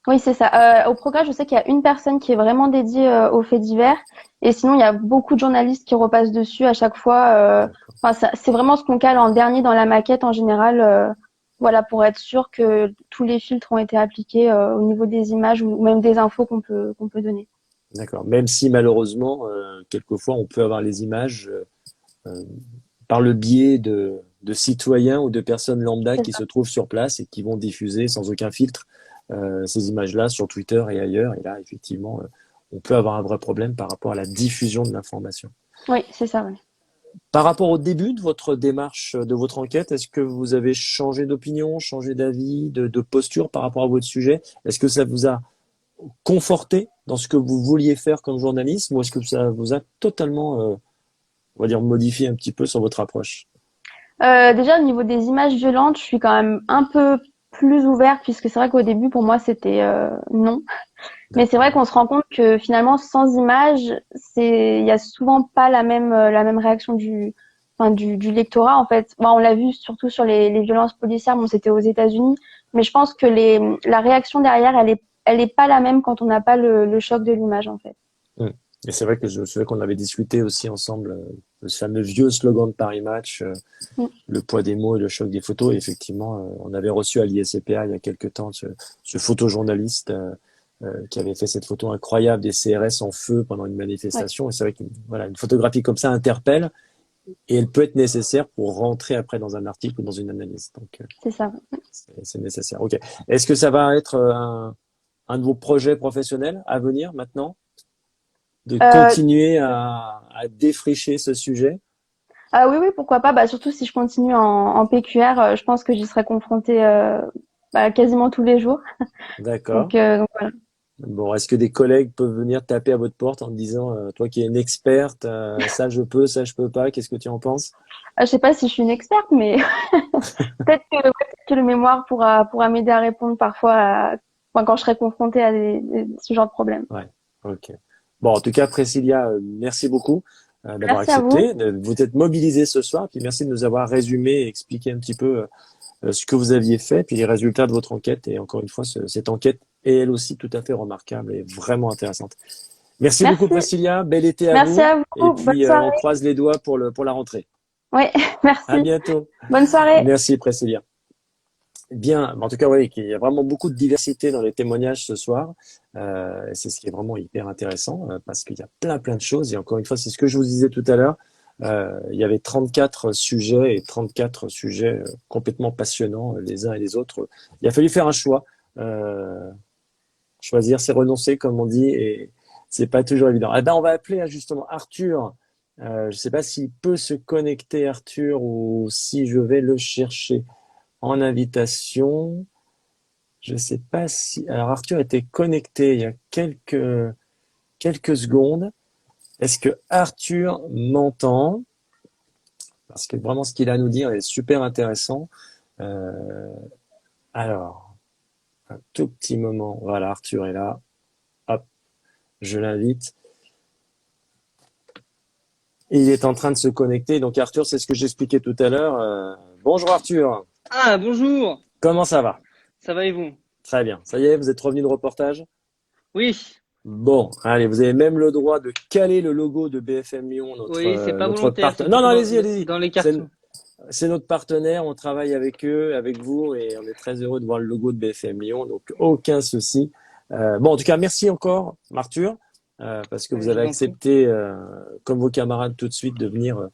Oui, c'est ça. Au Progrès, je sais qu'il y a une personne qui est vraiment dédiée aux faits divers. Et sinon, il y a beaucoup de journalistes qui repassent dessus à chaque fois. D'accord. C'est vraiment ce qu'on cale en dernier dans la maquette en général. Voilà, pour être sûr que tous les filtres ont été appliqués au niveau des images ou même des infos qu'on peut donner. D'accord. Même si malheureusement, quelquefois, on peut avoir les images euh, par le biais de citoyens ou de personnes lambda C'est qui ça. se trouvent sur place et qui vont diffuser sans aucun filtre ces images-là sur Twitter et ailleurs. Et là, effectivement, on peut avoir un vrai problème par rapport à la diffusion de l'information. Oui, c'est ça. Ouais. Par rapport au début de votre démarche, de votre enquête, est-ce que vous avez changé d'opinion, changé d'avis, de posture par rapport à votre sujet? Est-ce que ça vous a conforté dans ce que vous vouliez faire comme journaliste ou est-ce que ça vous a totalement, on va dire, modifié un petit peu sur votre approche? Déjà, au niveau des images violentes, je suis quand même un peu plus ouverte puisque c'est vrai qu'au début, pour moi, c'était non. Mais c'est vrai D'accord. qu'on se rend compte que finalement, sans images, il y a souvent pas la même réaction du lectorat, en fait. Bon, on l'a vu surtout sur les violences policières. Bon, c'était aux États-Unis. Mais je pense que la réaction derrière, elle est pas la même quand on n'a pas le choc de l'image, en fait. Mm. Et c'est vrai que je me souviens qu'on avait discuté aussi ensemble de ce fameux vieux slogan de Paris Match, Mm. le poids des mots et le choc des photos. Et effectivement, on avait reçu à l'ISCPA il y a quelques temps ce photojournaliste qui avait fait cette photo incroyable des CRS en feu pendant une Ouais, manifestation. Et c'est vrai qu'une voilà, une photographie comme ça interpelle et elle peut être nécessaire pour rentrer après dans un article ou dans une analyse. Donc, c'est ça. c'est nécessaire. Ok. Est-ce que ça va être un de vos projets professionnels à venir maintenant, de Euh, continuer à défricher ce sujet? Ah oui, oui, pourquoi pas. Bah, surtout si je continue en PQR, je pense que j'y serai confrontée quasiment tous les jours. D'accord. Donc voilà. Bon, est-ce que des collègues peuvent venir taper à votre porte en disant, toi qui es une experte, ça je peux, ça je peux pas, qu'est-ce que tu en penses? Je sais pas si je suis une experte, mais peut-être que le mémoire pourra m'aider à répondre parfois quand je serai confrontée à ce genre de problème. Ouais, ok. Bon, en tout cas, Priscilla, merci beaucoup d'avoir Merci à vous. accepté, de vous être mobilisé ce soir, puis merci de nous avoir résumé et expliqué un petit peu ce que vous aviez fait, puis les résultats de votre enquête. Et encore une fois, cette enquête est elle aussi tout à fait remarquable et vraiment intéressante. Merci beaucoup, Merci. Priscilla. Bel été à Merci vous. à Et vous. Bonne puis, soirée. on croise les doigts pour la rentrée. Oui, À merci. bientôt. Bonne soirée. Merci, Priscilla. Bien, en tout cas, oui, il y a vraiment beaucoup de diversité dans les témoignages ce soir. Et c'est ce qui est vraiment hyper intéressant parce qu'il y a plein de choses. Et encore une fois, c'est ce que je vous disais tout à l'heure. Il y avait 34 sujets et 34 sujets complètement passionnants les uns et les autres. Il a fallu faire un choix. Choisir, c'est renoncer, comme on dit, et c'est pas toujours évident. Eh ben, on va appeler justement Arthur. Je sais pas s'il peut se connecter, Arthur, ou si je vais le chercher en invitation. Je sais pas si. Alors Arthur était connecté il y a quelques secondes. Est-ce que Arthur m'entend? Parce que vraiment ce qu'il a à nous dire est super intéressant. Euh, alors, un tout petit moment. Voilà, Arthur est là. Hop, je l'invite. Et il est en train de se connecter. Donc Arthur, c'est ce que j'expliquais tout à l'heure. Bonjour Arthur. Ah, bonjour, Comment ça va? ça va et vous? Très bien. Ça y est, vous êtes revenu de reportage? Oui, Bon, allez, vous avez même le droit de caler le logo de BFM Lyon, oui, c'est pas notre volontaire, partenaire. c'était Non, non, pour allez-y, allez-y. dans les C'est, cartons. c'est notre partenaire, on travaille avec eux, avec vous, et on est très heureux de voir le logo de BFM Lyon, donc aucun souci. Bon, en tout cas, merci encore, Arthur, parce que vous Je avez vous en prie. accepté, comme vos camarades tout de suite, de venir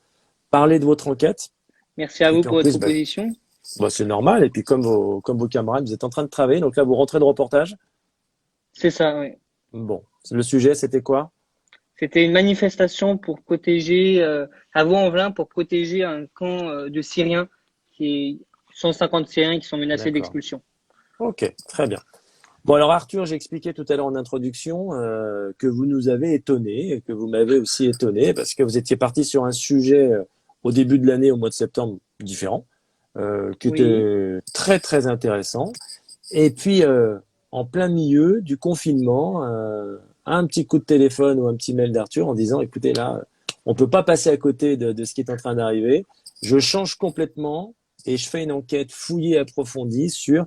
parler de votre enquête. Merci à Et vous puis en pour votre plus, proposition. c'est normal. Et puis comme vos camarades, vous êtes en train de travailler, donc là, vous rentrez de reportage. C'est ça, oui. Bon, le sujet, c'était quoi? C'était une manifestation pour protéger, à Vaux-en-Velin, pour protéger un camp de Syriens, 150 Syriens qui sont menacés D'accord. d'expulsion. Ok, très bien. Bon, alors Arthur, j'ai expliqué tout à l'heure en introduction que vous nous avez étonnés, et que vous m'avez aussi étonné, parce que vous étiez parti sur un sujet au début de l'année, au mois de septembre, différent, qui Oui, était très intéressant. Et puis, en plein milieu du confinement, un petit coup de téléphone ou un petit mail d'Arthur en disant, écoutez, là, on peut pas passer à côté de ce qui est en train d'arriver. Je change complètement et je fais une enquête fouillée, approfondie sur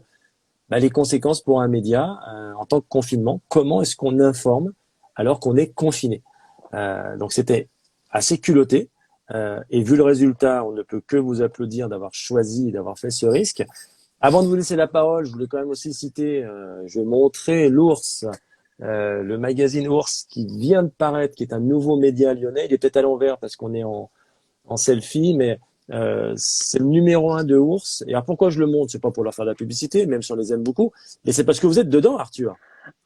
les conséquences pour un média en tant que confinement. Comment est-ce qu'on informe alors qu'on est confiné? Donc c'était assez culotté. Et vu le résultat, on ne peut que vous applaudir d'avoir choisi, d'avoir fait ce risque. Avant de vous laisser la parole, je voulais quand même aussi citer, je vais montrer l'Ours, le magazine Ours qui vient de paraître, qui est un nouveau média lyonnais. Il est peut-être à l'envers parce qu'on est en selfie, mais c'est le numéro 1 de Ours. Et alors pourquoi je le montre? C'est pas pour leur faire de la publicité, même si on les aime beaucoup, mais c'est parce que vous êtes dedans, Arthur.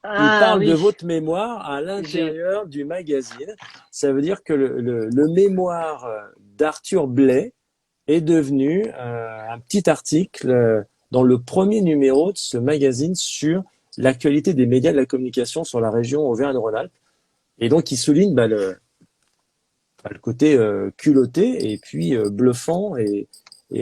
Il Ah parle de oui, votre mémoire à j'ai, l'intérieur du magazine. Ça veut dire que le mémoire d'Arthur Blais est devenu un petit article dans le premier numéro de ce magazine sur l'actualité des médias de la communication sur la région Auvergne-Rhône-Alpes. Et donc, il souligne le côté culotté et puis bluffant et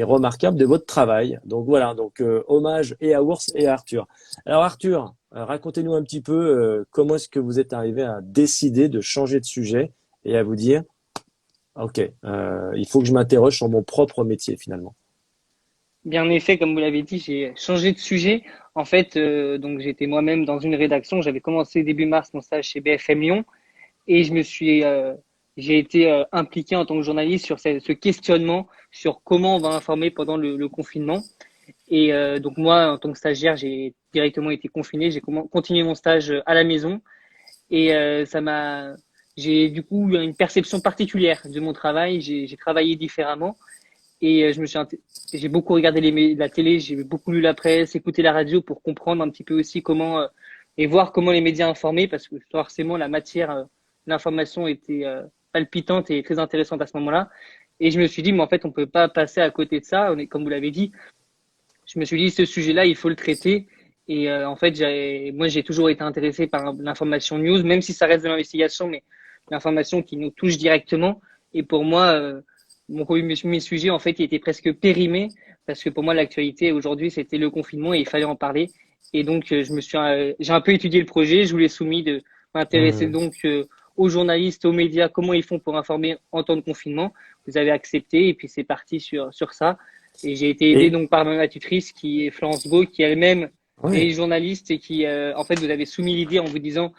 remarquable de votre travail. Donc voilà, donc hommage et à Ours et à Arthur. Alors Arthur, racontez-nous un petit peu comment est-ce que vous êtes arrivé à décider de changer de sujet et à vous dire, ok, il faut que je m'interroge sur mon propre métier finalement. bien en effet, comme vous l'avez dit, j'ai changé de sujet. En fait, donc j'étais moi-même dans une rédaction. J'avais commencé début mars mon stage chez BFM Lyon et j'ai été impliqué en tant que journaliste sur ce questionnement sur comment on va informer pendant le confinement. Et donc moi, en tant que stagiaire, j'ai directement été confiné. J'ai continué mon stage à la maison et j'ai du coup eu une perception particulière de mon travail. J'ai travaillé différemment et j'ai beaucoup regardé la télé, j'ai beaucoup lu la presse, écouté la radio pour comprendre un petit peu aussi comment et voir comment les médias informaient parce que forcément la matière, l'information était palpitante et très intéressante à ce moment-là. Et je me suis dit, mais en fait, on peut pas passer à côté de ça. Comme vous l'avez dit, je me suis dit, ce sujet-là, il faut le traiter. Et en fait, moi, j'ai toujours été intéressé par l'information news, même si ça reste de l'investigation, mais l'information qui nous touche directement. Et pour moi, mes sujets, en fait, ils étaient presque périmés, parce que pour moi, l'actualité aujourd'hui, c'était le confinement et il fallait en parler. Et donc, j'ai un peu étudié le projet. Je vous l'ai soumis de m'intéresser Mmh. donc aux journalistes, aux médias, comment ils font pour informer en temps de confinement. Vous avez accepté et puis c'est parti sur ça. Et j'ai été aidé Et donc par ma tutrice qui est Florence Beau, qui elle-même est ouais, journaliste et qui, en fait, vous avez soumis l'idée en vous disant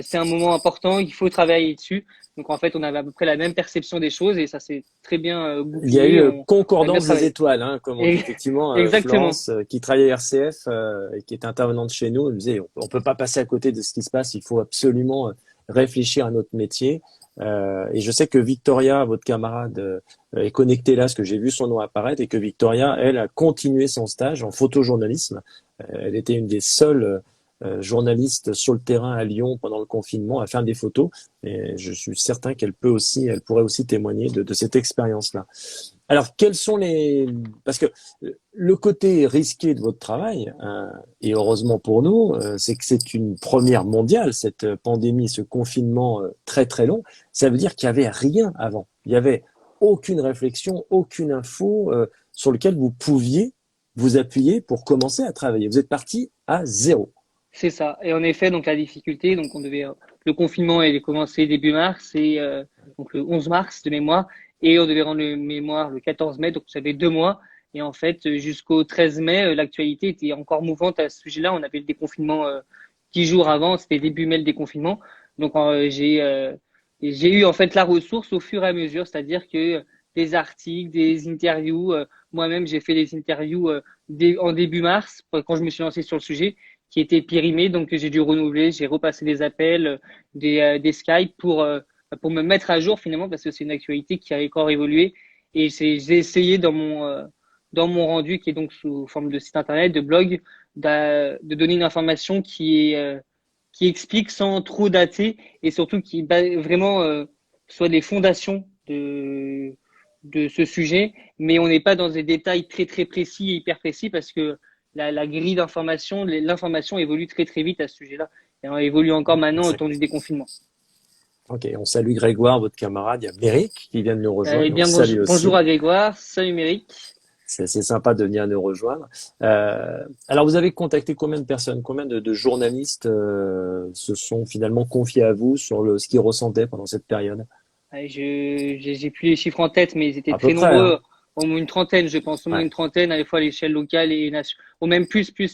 c'est un moment important, il faut travailler dessus. Donc en fait, on avait à peu près la même perception des choses et ça s'est très bien il y a goupillé. eu On a bien concordance des travaillé. étoiles, hein, comme on dit Et, effectivement. exactement. Florence, qui travaillait à RCF et qui est intervenante chez nous, elle me disait on peut pas passer à côté de ce qui se passe, il faut absolument réfléchir à notre métier. Et je sais que Victoria, votre camarade, est connectée là, parce que j'ai vu son nom apparaître, et que Victoria, elle, a continué son stage en photojournalisme. Elle était une des seules journalistes sur le terrain à Lyon pendant le confinement à faire des photos. Et je suis certain elle pourrait aussi témoigner de cette expérience-là. Alors, quels sont parce que le côté risqué de votre travail, et heureusement pour nous, c'est que c'est une première mondiale, cette pandémie, ce confinement très très long. Ça veut dire qu'il y avait rien avant. Il y avait aucune réflexion, aucune info sur lequel vous pouviez vous appuyer pour commencer à travailler. Vous êtes parti à zéro. C'est ça. Et en effet, donc la difficulté, donc le confinement est commencé début mars et donc le 11 mars de mémoire, et on devait rendre le mémoire le 14 mai, donc ça avait 2 mois. Et en fait, jusqu'au 13 mai, l'actualité était encore mouvante à ce sujet-là. On avait le déconfinement 10 jours avant, c'était début mai le déconfinement. Donc j'ai eu en fait la ressource au fur et à mesure, c'est-à-dire que des articles, des interviews. Moi-même, j'ai fait des interviews en début mars quand je me suis lancé sur le sujet qui était périmé, donc j'ai dû renouveler, j'ai repassé des appels, des Skype pour me mettre à jour finalement parce que c'est une actualité qui a encore évolué et j'ai essayé dans mon rendu qui est donc sous forme de site internet, de blog, de donner une information qui explique sans trop dater et surtout qui vraiment soit des fondations de ce sujet, mais on n'est pas dans des détails très très précis et hyper précis parce que la grille d'information, l'information évolue très très vite à ce sujet-là. Et elle évolue encore maintenant au temps du déconfinement. Ok, on salue Grégoire, votre camarade. Il y a Méric qui vient de nous rejoindre. Eh On le bien, salue bonjour aussi. à Grégoire, salut Méric. C'est sympa de venir nous rejoindre. Alors, vous avez contacté combien de personnes, combien de journalistes se sont finalement confiés à vous sur ce qu'ils ressentaient pendant cette période? J'ai plus les chiffres en tête, mais ils étaient À peu très près, hein. nombreux. au moins une trentaine, je pense, au moins Ouais. une trentaine à la fois à l'échelle locale et nationale, ou même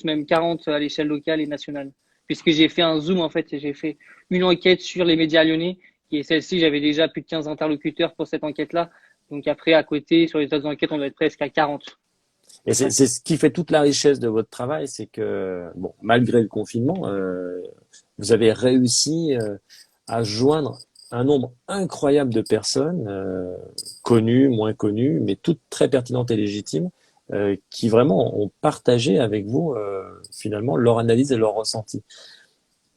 même 40 à l'échelle locale et nationale. Puisque j'ai fait un zoom, en fait, et j'ai fait une enquête sur les médias lyonnais, et celle-ci, j'avais déjà plus de 15 interlocuteurs pour cette enquête-là. Donc après, à côté, sur les autres enquêtes, on doit être presque à 40. Et c'est ce qui fait toute la richesse de votre travail, c'est que, bon, malgré le confinement, vous avez réussi à joindre un nombre incroyable de personnes, connues, moins connues, mais toutes très pertinentes et légitimes, qui vraiment ont partagé avec vous, finalement, leur analyse et leur ressenti.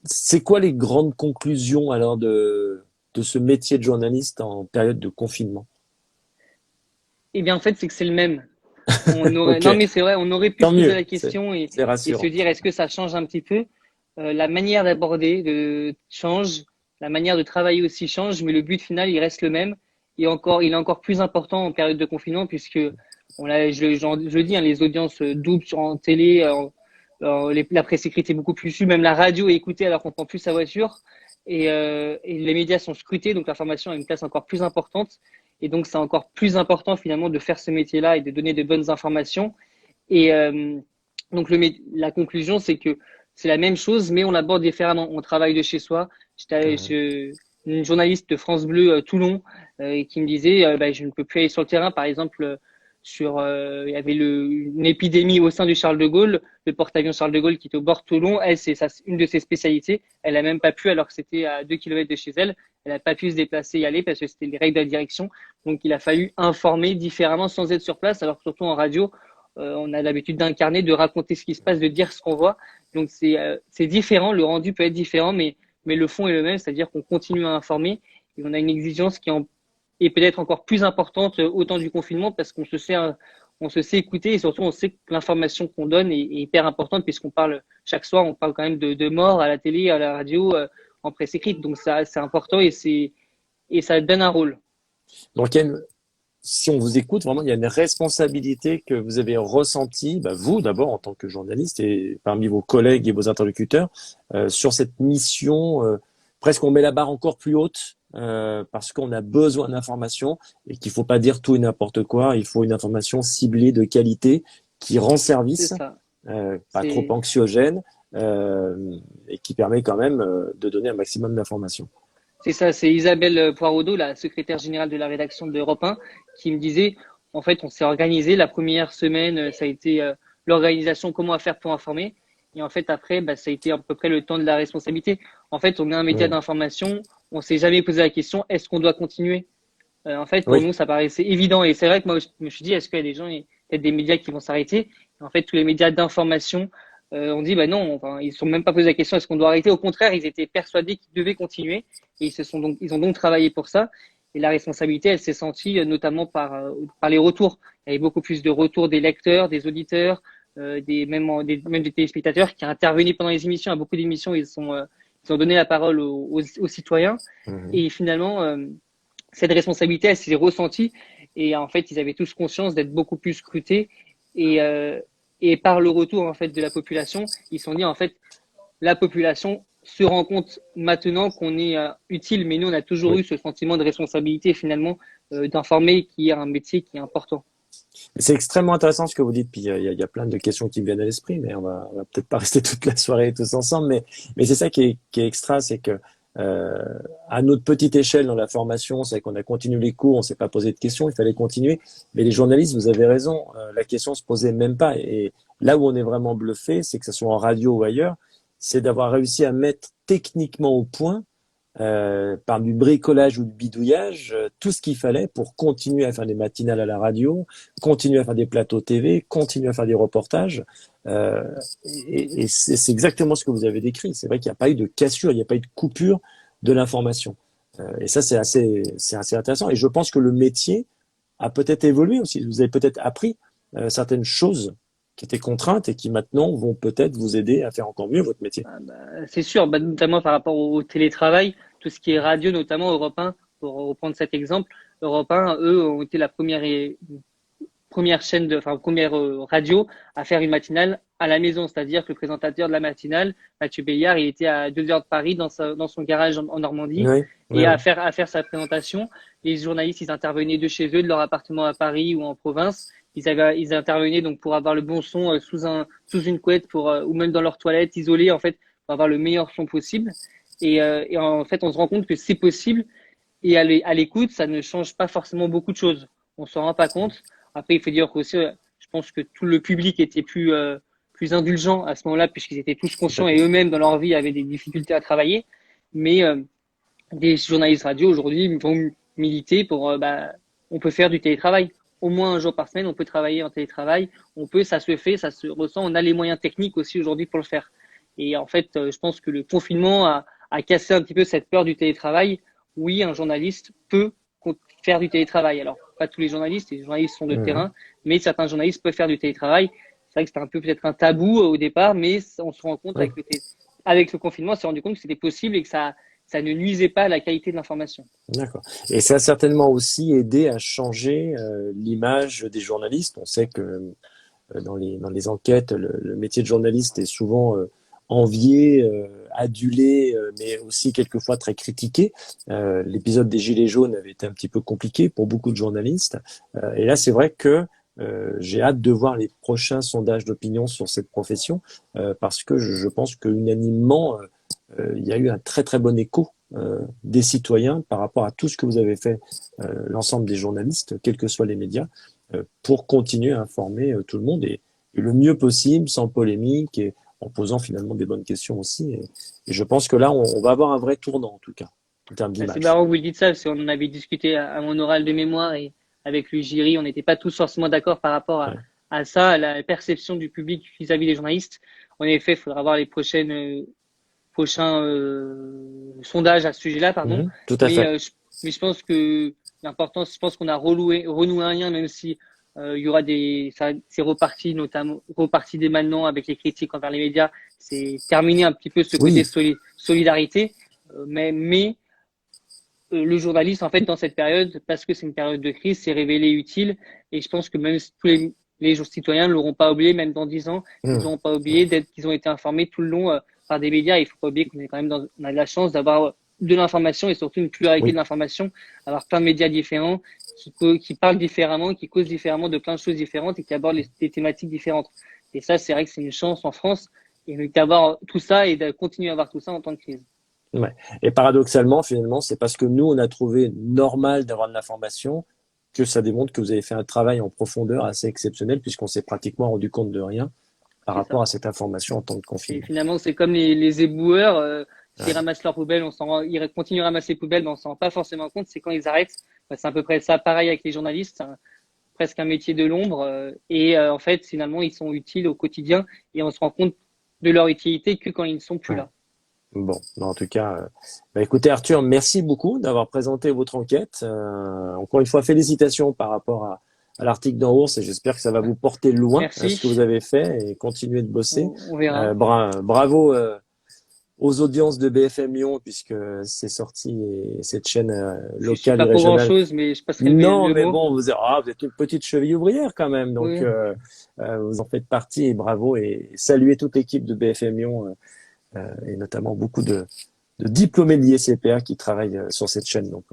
C'est quoi les grandes conclusions alors de ce métier de journaliste en période de confinement? Eh bien, en fait, c'est que c'est le même. On aurait, Ok, non, mais c'est vrai, on aurait pu tant se poser mieux, la question c'est et se rassurant. dire, est-ce que ça change un petit peu? La manière d'aborder change, la manière de travailler aussi change, mais le but final, il reste le même. Et encore, il est encore plus important en période de confinement puisque je le dis, hein, les audiences doublent en télé, la presse écrite est beaucoup plus vue, même la radio est écoutée alors qu'on prend plus sa voiture. Et les médias sont scrutés, donc l'information a une place encore plus importante. Et donc, c'est encore plus important finalement de faire ce métier-là et de donner de bonnes informations. Et donc, la conclusion, c'est que c'est la même chose, mais on l'aborde différemment. On travaille de chez soi. Mhm. Une journaliste de France Bleu Toulon qui me disait bah, je ne peux plus aller sur le terrain. Par exemple, il y avait une épidémie au sein du Charles de Gaulle, le porte-avions Charles de Gaulle qui est au bord de Toulon. Elle, c'est une de ses spécialités. Elle n'a même pas pu, alors que c'était à 2 kilomètres de chez elle. Elle n'a pas pu se déplacer et y aller parce que c'était les règles de la direction. Donc, il a fallu informer différemment sans être sur place. Alors que surtout en radio, on a l'habitude d'incarner, de raconter ce qui se passe, de dire ce qu'on voit. Donc, c'est différent. Le rendu peut être différent, mais le fond est le même, c'est-à-dire qu'on continue à informer et on a une exigence qui est peut-être encore plus importante au temps du confinement parce on se sait écouter et surtout on sait que l'information qu'on donne est hyper importante puisqu'on parle chaque soir, on parle quand même de mort à la télé, à la radio, en presse écrite. Donc ça, c'est important et ça donne un rôle. Donc, si on vous écoute, vraiment, il y a une responsabilité que vous avez ressentie, bah, vous d'abord en tant que journaliste et parmi vos collègues et vos interlocuteurs, sur cette mission. Presque on met la barre encore plus haute parce qu'on a besoin d'informations et qu'il faut pas dire tout et n'importe quoi. Il faut une information ciblée de qualité qui rend C'est service, ça. pas trop C'est anxiogène et qui permet quand même de donner un maximum d'informations. C'est ça, c'est Isabelle Poiraudot, la secrétaire générale de la rédaction d'Europe 1, qui me disait, en fait, on s'est organisé. La première semaine, ça a été l'organisation, comment faire pour informer. Et en fait, après, bah, ça a été à peu près le temps de la responsabilité. En fait, on est un média Mmh. d'information. On s'est jamais posé la question, est-ce qu'on doit continuer? En fait, pour Oui, nous, ça paraissait évident. Et c'est vrai que moi, je me suis dit, est-ce qu'il y a des gens, peut-être des médias qui vont s'arrêter? En fait, tous les médias d'information, on dit, bah non, enfin, ils ne se sont même pas posé la question, est-ce qu'on doit arrêter? Au contraire, ils étaient persuadés qu'ils devaient continuer. Et ils ont donc travaillé pour ça. Et la responsabilité, elle s'est sentie notamment par les retours. Il y avait beaucoup plus de retours des lecteurs, des auditeurs, même des téléspectateurs qui intervenaient pendant les émissions. À beaucoup d'émissions, ils ont donné la parole aux citoyens. mmh. Et finalement, cette responsabilité, elle s'est ressentie. Et en fait, ils avaient tous conscience d'être beaucoup plus scrutés. Et, euh, et par le retour en fait de la population, ils se sont dit en fait, la population se rend compte maintenant qu'on est utile, mais nous, on a toujours Oui. eu ce sentiment de responsabilité finalement d'informer qui est un métier qui est important. C'est extrêmement intéressant ce que vous dites, puis il y a plein de questions qui me viennent à l'esprit, mais on va peut-être pas rester toute la soirée tous ensemble, mais c'est ça qui est extra, c'est que euh, à notre petite échelle dans la formation, c'est qu'on a continué les cours, on s'est pas posé de questions, il fallait continuer, mais les journalistes, vous avez raison, la question se posait même pas, et là où on est vraiment bluffé, c'est que ce soit en radio ou ailleurs, c'est d'avoir réussi à mettre techniquement au point par du bricolage ou du bidouillage, tout ce qu'il fallait pour continuer à faire des matinales à la radio, continuer à faire des plateaux TV, continuer à faire des reportages. Euh, et c'est exactement ce que vous avez décrit. C'est vrai qu'il n'y a pas eu de cassure, il n'y a pas eu de coupure de l'information. Et ça, c'est assez intéressant. Et je pense que le métier a peut-être évolué aussi. Vous avez peut-être appris certaines choses qui étaient contraintes et qui maintenant vont peut-être vous aider à faire encore mieux votre métier. C'est sûr, notamment par rapport au télétravail, tout ce qui est radio, notamment Europe 1, pour reprendre cet exemple, Europe 1, eux, ont été la première première première radio à faire une matinale à la maison. C'est-à-dire que le présentateur de la matinale, Mathieu Béliard, il était à 2 heures de Paris dans son garage en Normandie Oui, oui, et oui. à faire sa présentation. Les journalistes, ils intervenaient de chez eux, de leur appartement à Paris ou en province. Ils intervenaient donc pour avoir le bon son sous une couette ou même dans leur toilette isolée, en fait, pour avoir le meilleur son possible. Et en fait, on se rend compte que c'est possible. Et à l'écoute, ça ne change pas forcément beaucoup de choses. On s'en rend pas compte. Après, il faut dire qu'aussi, je pense que tout le public était plus indulgent à ce moment-là, puisqu'ils étaient tous conscients et eux-mêmes dans leur vie avaient des difficultés à travailler. Mais des journalistes radio aujourd'hui vont militer pour, on peut faire du télétravail. Au moins un jour par semaine, on peut travailler en télétravail. Ça se fait, ça se ressent. On a les moyens techniques aussi aujourd'hui pour le faire. Et en fait, je pense que le confinement a cassé un petit peu cette peur du télétravail. Oui, un journaliste peut faire du télétravail. Alors, pas tous les journalistes sont de terrain, mais certains journalistes peuvent faire du télétravail. C'est vrai que c'était un peu peut-être un tabou au départ, mais on se rend compte avec le confinement, on s'est rendu compte que c'était possible et que ça ne nuisait pas à la qualité de l'information. D'accord. Et ça a certainement aussi aidé à changer l'image des journalistes. On sait que dans les enquêtes, le métier de journaliste est souvent envié, adulé, mais aussi quelquefois très critiqué. L'épisode des Gilets jaunes avait été un petit peu compliqué pour beaucoup de journalistes. Et là, c'est vrai que j'ai hâte de voir les prochains sondages d'opinion sur cette profession, parce que je pense que unanimement, il y a eu un très très bon écho des citoyens par rapport à tout ce que vous avez fait, l'ensemble des journalistes, quels que soient les médias, pour continuer à informer tout le monde et le mieux possible, sans polémique et en posant finalement des bonnes questions aussi. Et je pense que là, on va avoir un vrai tournant en tout cas, en termes C'est d'image. marrant que vous le dites ça, parce qu'on en avait discuté à mon oral de mémoire et avec le jury, on n'était pas tous forcément d'accord par rapport à ça, à la perception du public vis-à-vis des journalistes. En effet, il faudra voir les prochains sondages à ce sujet-là, pardon. Tout à fait. Mais je pense que l'important, je pense qu'on a renoué un lien, même si il y aura c'est reparti, notamment reparti dès maintenant avec les critiques envers les médias. C'est terminé un petit peu ce côté solidarité, mais le journaliste, en fait, dans cette période, parce que c'est une période de crise, s'est révélé utile. Et je pense que même tous les citoyens ne l'auront pas oublié, même dans 10 ans, ils n'auront pas oublié qu'ils ont été informés tout le long par des médias. Il ne faut pas oublier qu'on est quand même on a de la chance d'avoir de l'information et surtout une pluralité de l'information, avoir plein de médias différents qui parlent différemment, qui causent différemment de plein de choses différentes et qui abordent des thématiques différentes. Et ça, c'est vrai que c'est une chance en France et d'avoir tout ça et de continuer à avoir tout ça en temps de crise. Ouais. Et paradoxalement, finalement, c'est parce que nous, on a trouvé normal d'avoir de l'information que ça démontre que vous avez fait un travail en profondeur assez exceptionnel puisqu'on s'est pratiquement rendu compte de rien par rapport à cette information en temps de confinement. Et finalement, c'est comme les éboueurs, s'ils ramassent leurs poubelles, ils continuent à ramasser les poubelles, mais on s'en rend pas forcément compte. C'est quand ils arrêtent. C'est à peu près ça. Pareil avec les journalistes, presque un métier de l'ombre. En fait, finalement, ils sont utiles au quotidien et on se rend compte de leur utilité que quand ils ne sont plus là. Bon, en tout cas, écoutez Arthur, merci beaucoup d'avoir présenté votre enquête. Encore une fois, félicitations par rapport à l'article dans Ours et j'espère que ça va vous porter loin ce que vous avez fait et continuer de bosser. On verra. Bravo aux audiences de BFM Lyon puisque c'est sorti et cette chaîne locale et régionale. Pas pour grand-chose, mais je passerai le mot. Bon, vous êtes une petite cheville ouvrière quand même, donc vous en faites partie et bravo et saluez toute l'équipe de BFM Lyon. Et notamment beaucoup de diplômés de l'ISCPA qui travaillent sur cette chaîne. Donc,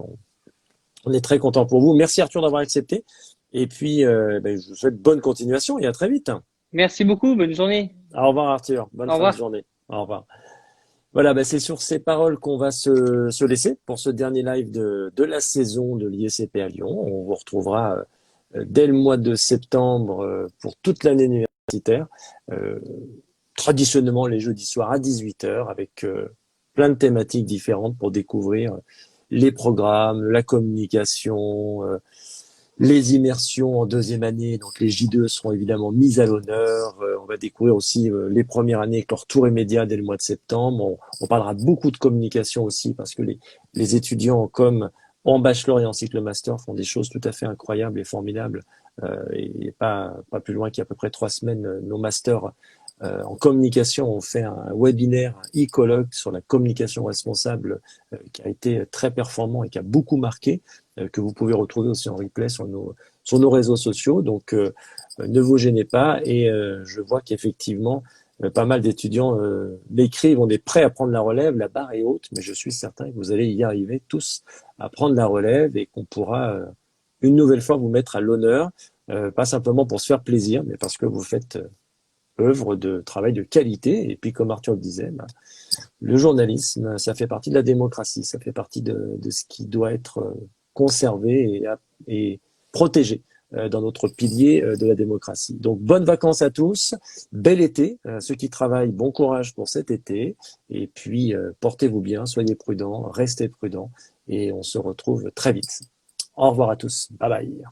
on est très content pour vous. Merci Arthur d'avoir accepté. Et puis, je vous souhaite bonne continuation et à très vite. Merci beaucoup. Bonne journée. Au revoir Arthur. Bonne fin de journée. Au revoir. Voilà, c'est sur ces paroles qu'on va se laisser pour ce dernier live de la saison de l'ISCPA Lyon. On vous retrouvera dès le mois de septembre pour toute l'année universitaire. Traditionnellement les jeudis soirs à 18h avec plein de thématiques différentes pour découvrir les programmes, la communication, les immersions en deuxième année. Donc les J2 seront évidemment mises à l'honneur. On va découvrir aussi les premières années avec leur tour immédiat dès le mois de septembre. On parlera beaucoup de communication aussi parce que les étudiants en com, en bachelor et en cycle master font des choses tout à fait incroyables et formidables. Et pas plus loin qu'il y a à peu près 3 semaines, nos masters en communication, on fait un webinaire, un e-colloque sur la communication responsable qui a été très performant et qui a beaucoup marqué, que vous pouvez retrouver aussi en replay sur sur nos réseaux sociaux. Donc, ne vous gênez pas. Et je vois qu'effectivement, pas mal d'étudiants m'écrivent, on est prêts à prendre la relève, la barre est haute, mais je suis certain que vous allez y arriver tous à prendre la relève et qu'on pourra une nouvelle fois vous mettre à l'honneur, pas simplement pour se faire plaisir, mais parce que vous faites œuvre de travail de qualité. Et puis, comme Arthur le disait, bah, le journalisme, ça fait partie de la démocratie, ça fait partie de ce qui doit être conservé et protégé dans notre pilier de la démocratie. Donc, bonnes vacances à tous, bel été. Ceux qui travaillent, bon courage pour cet été. Et puis, portez-vous bien, soyez prudents, restez prudents. Et on se retrouve très vite. Au revoir à tous. Bye bye.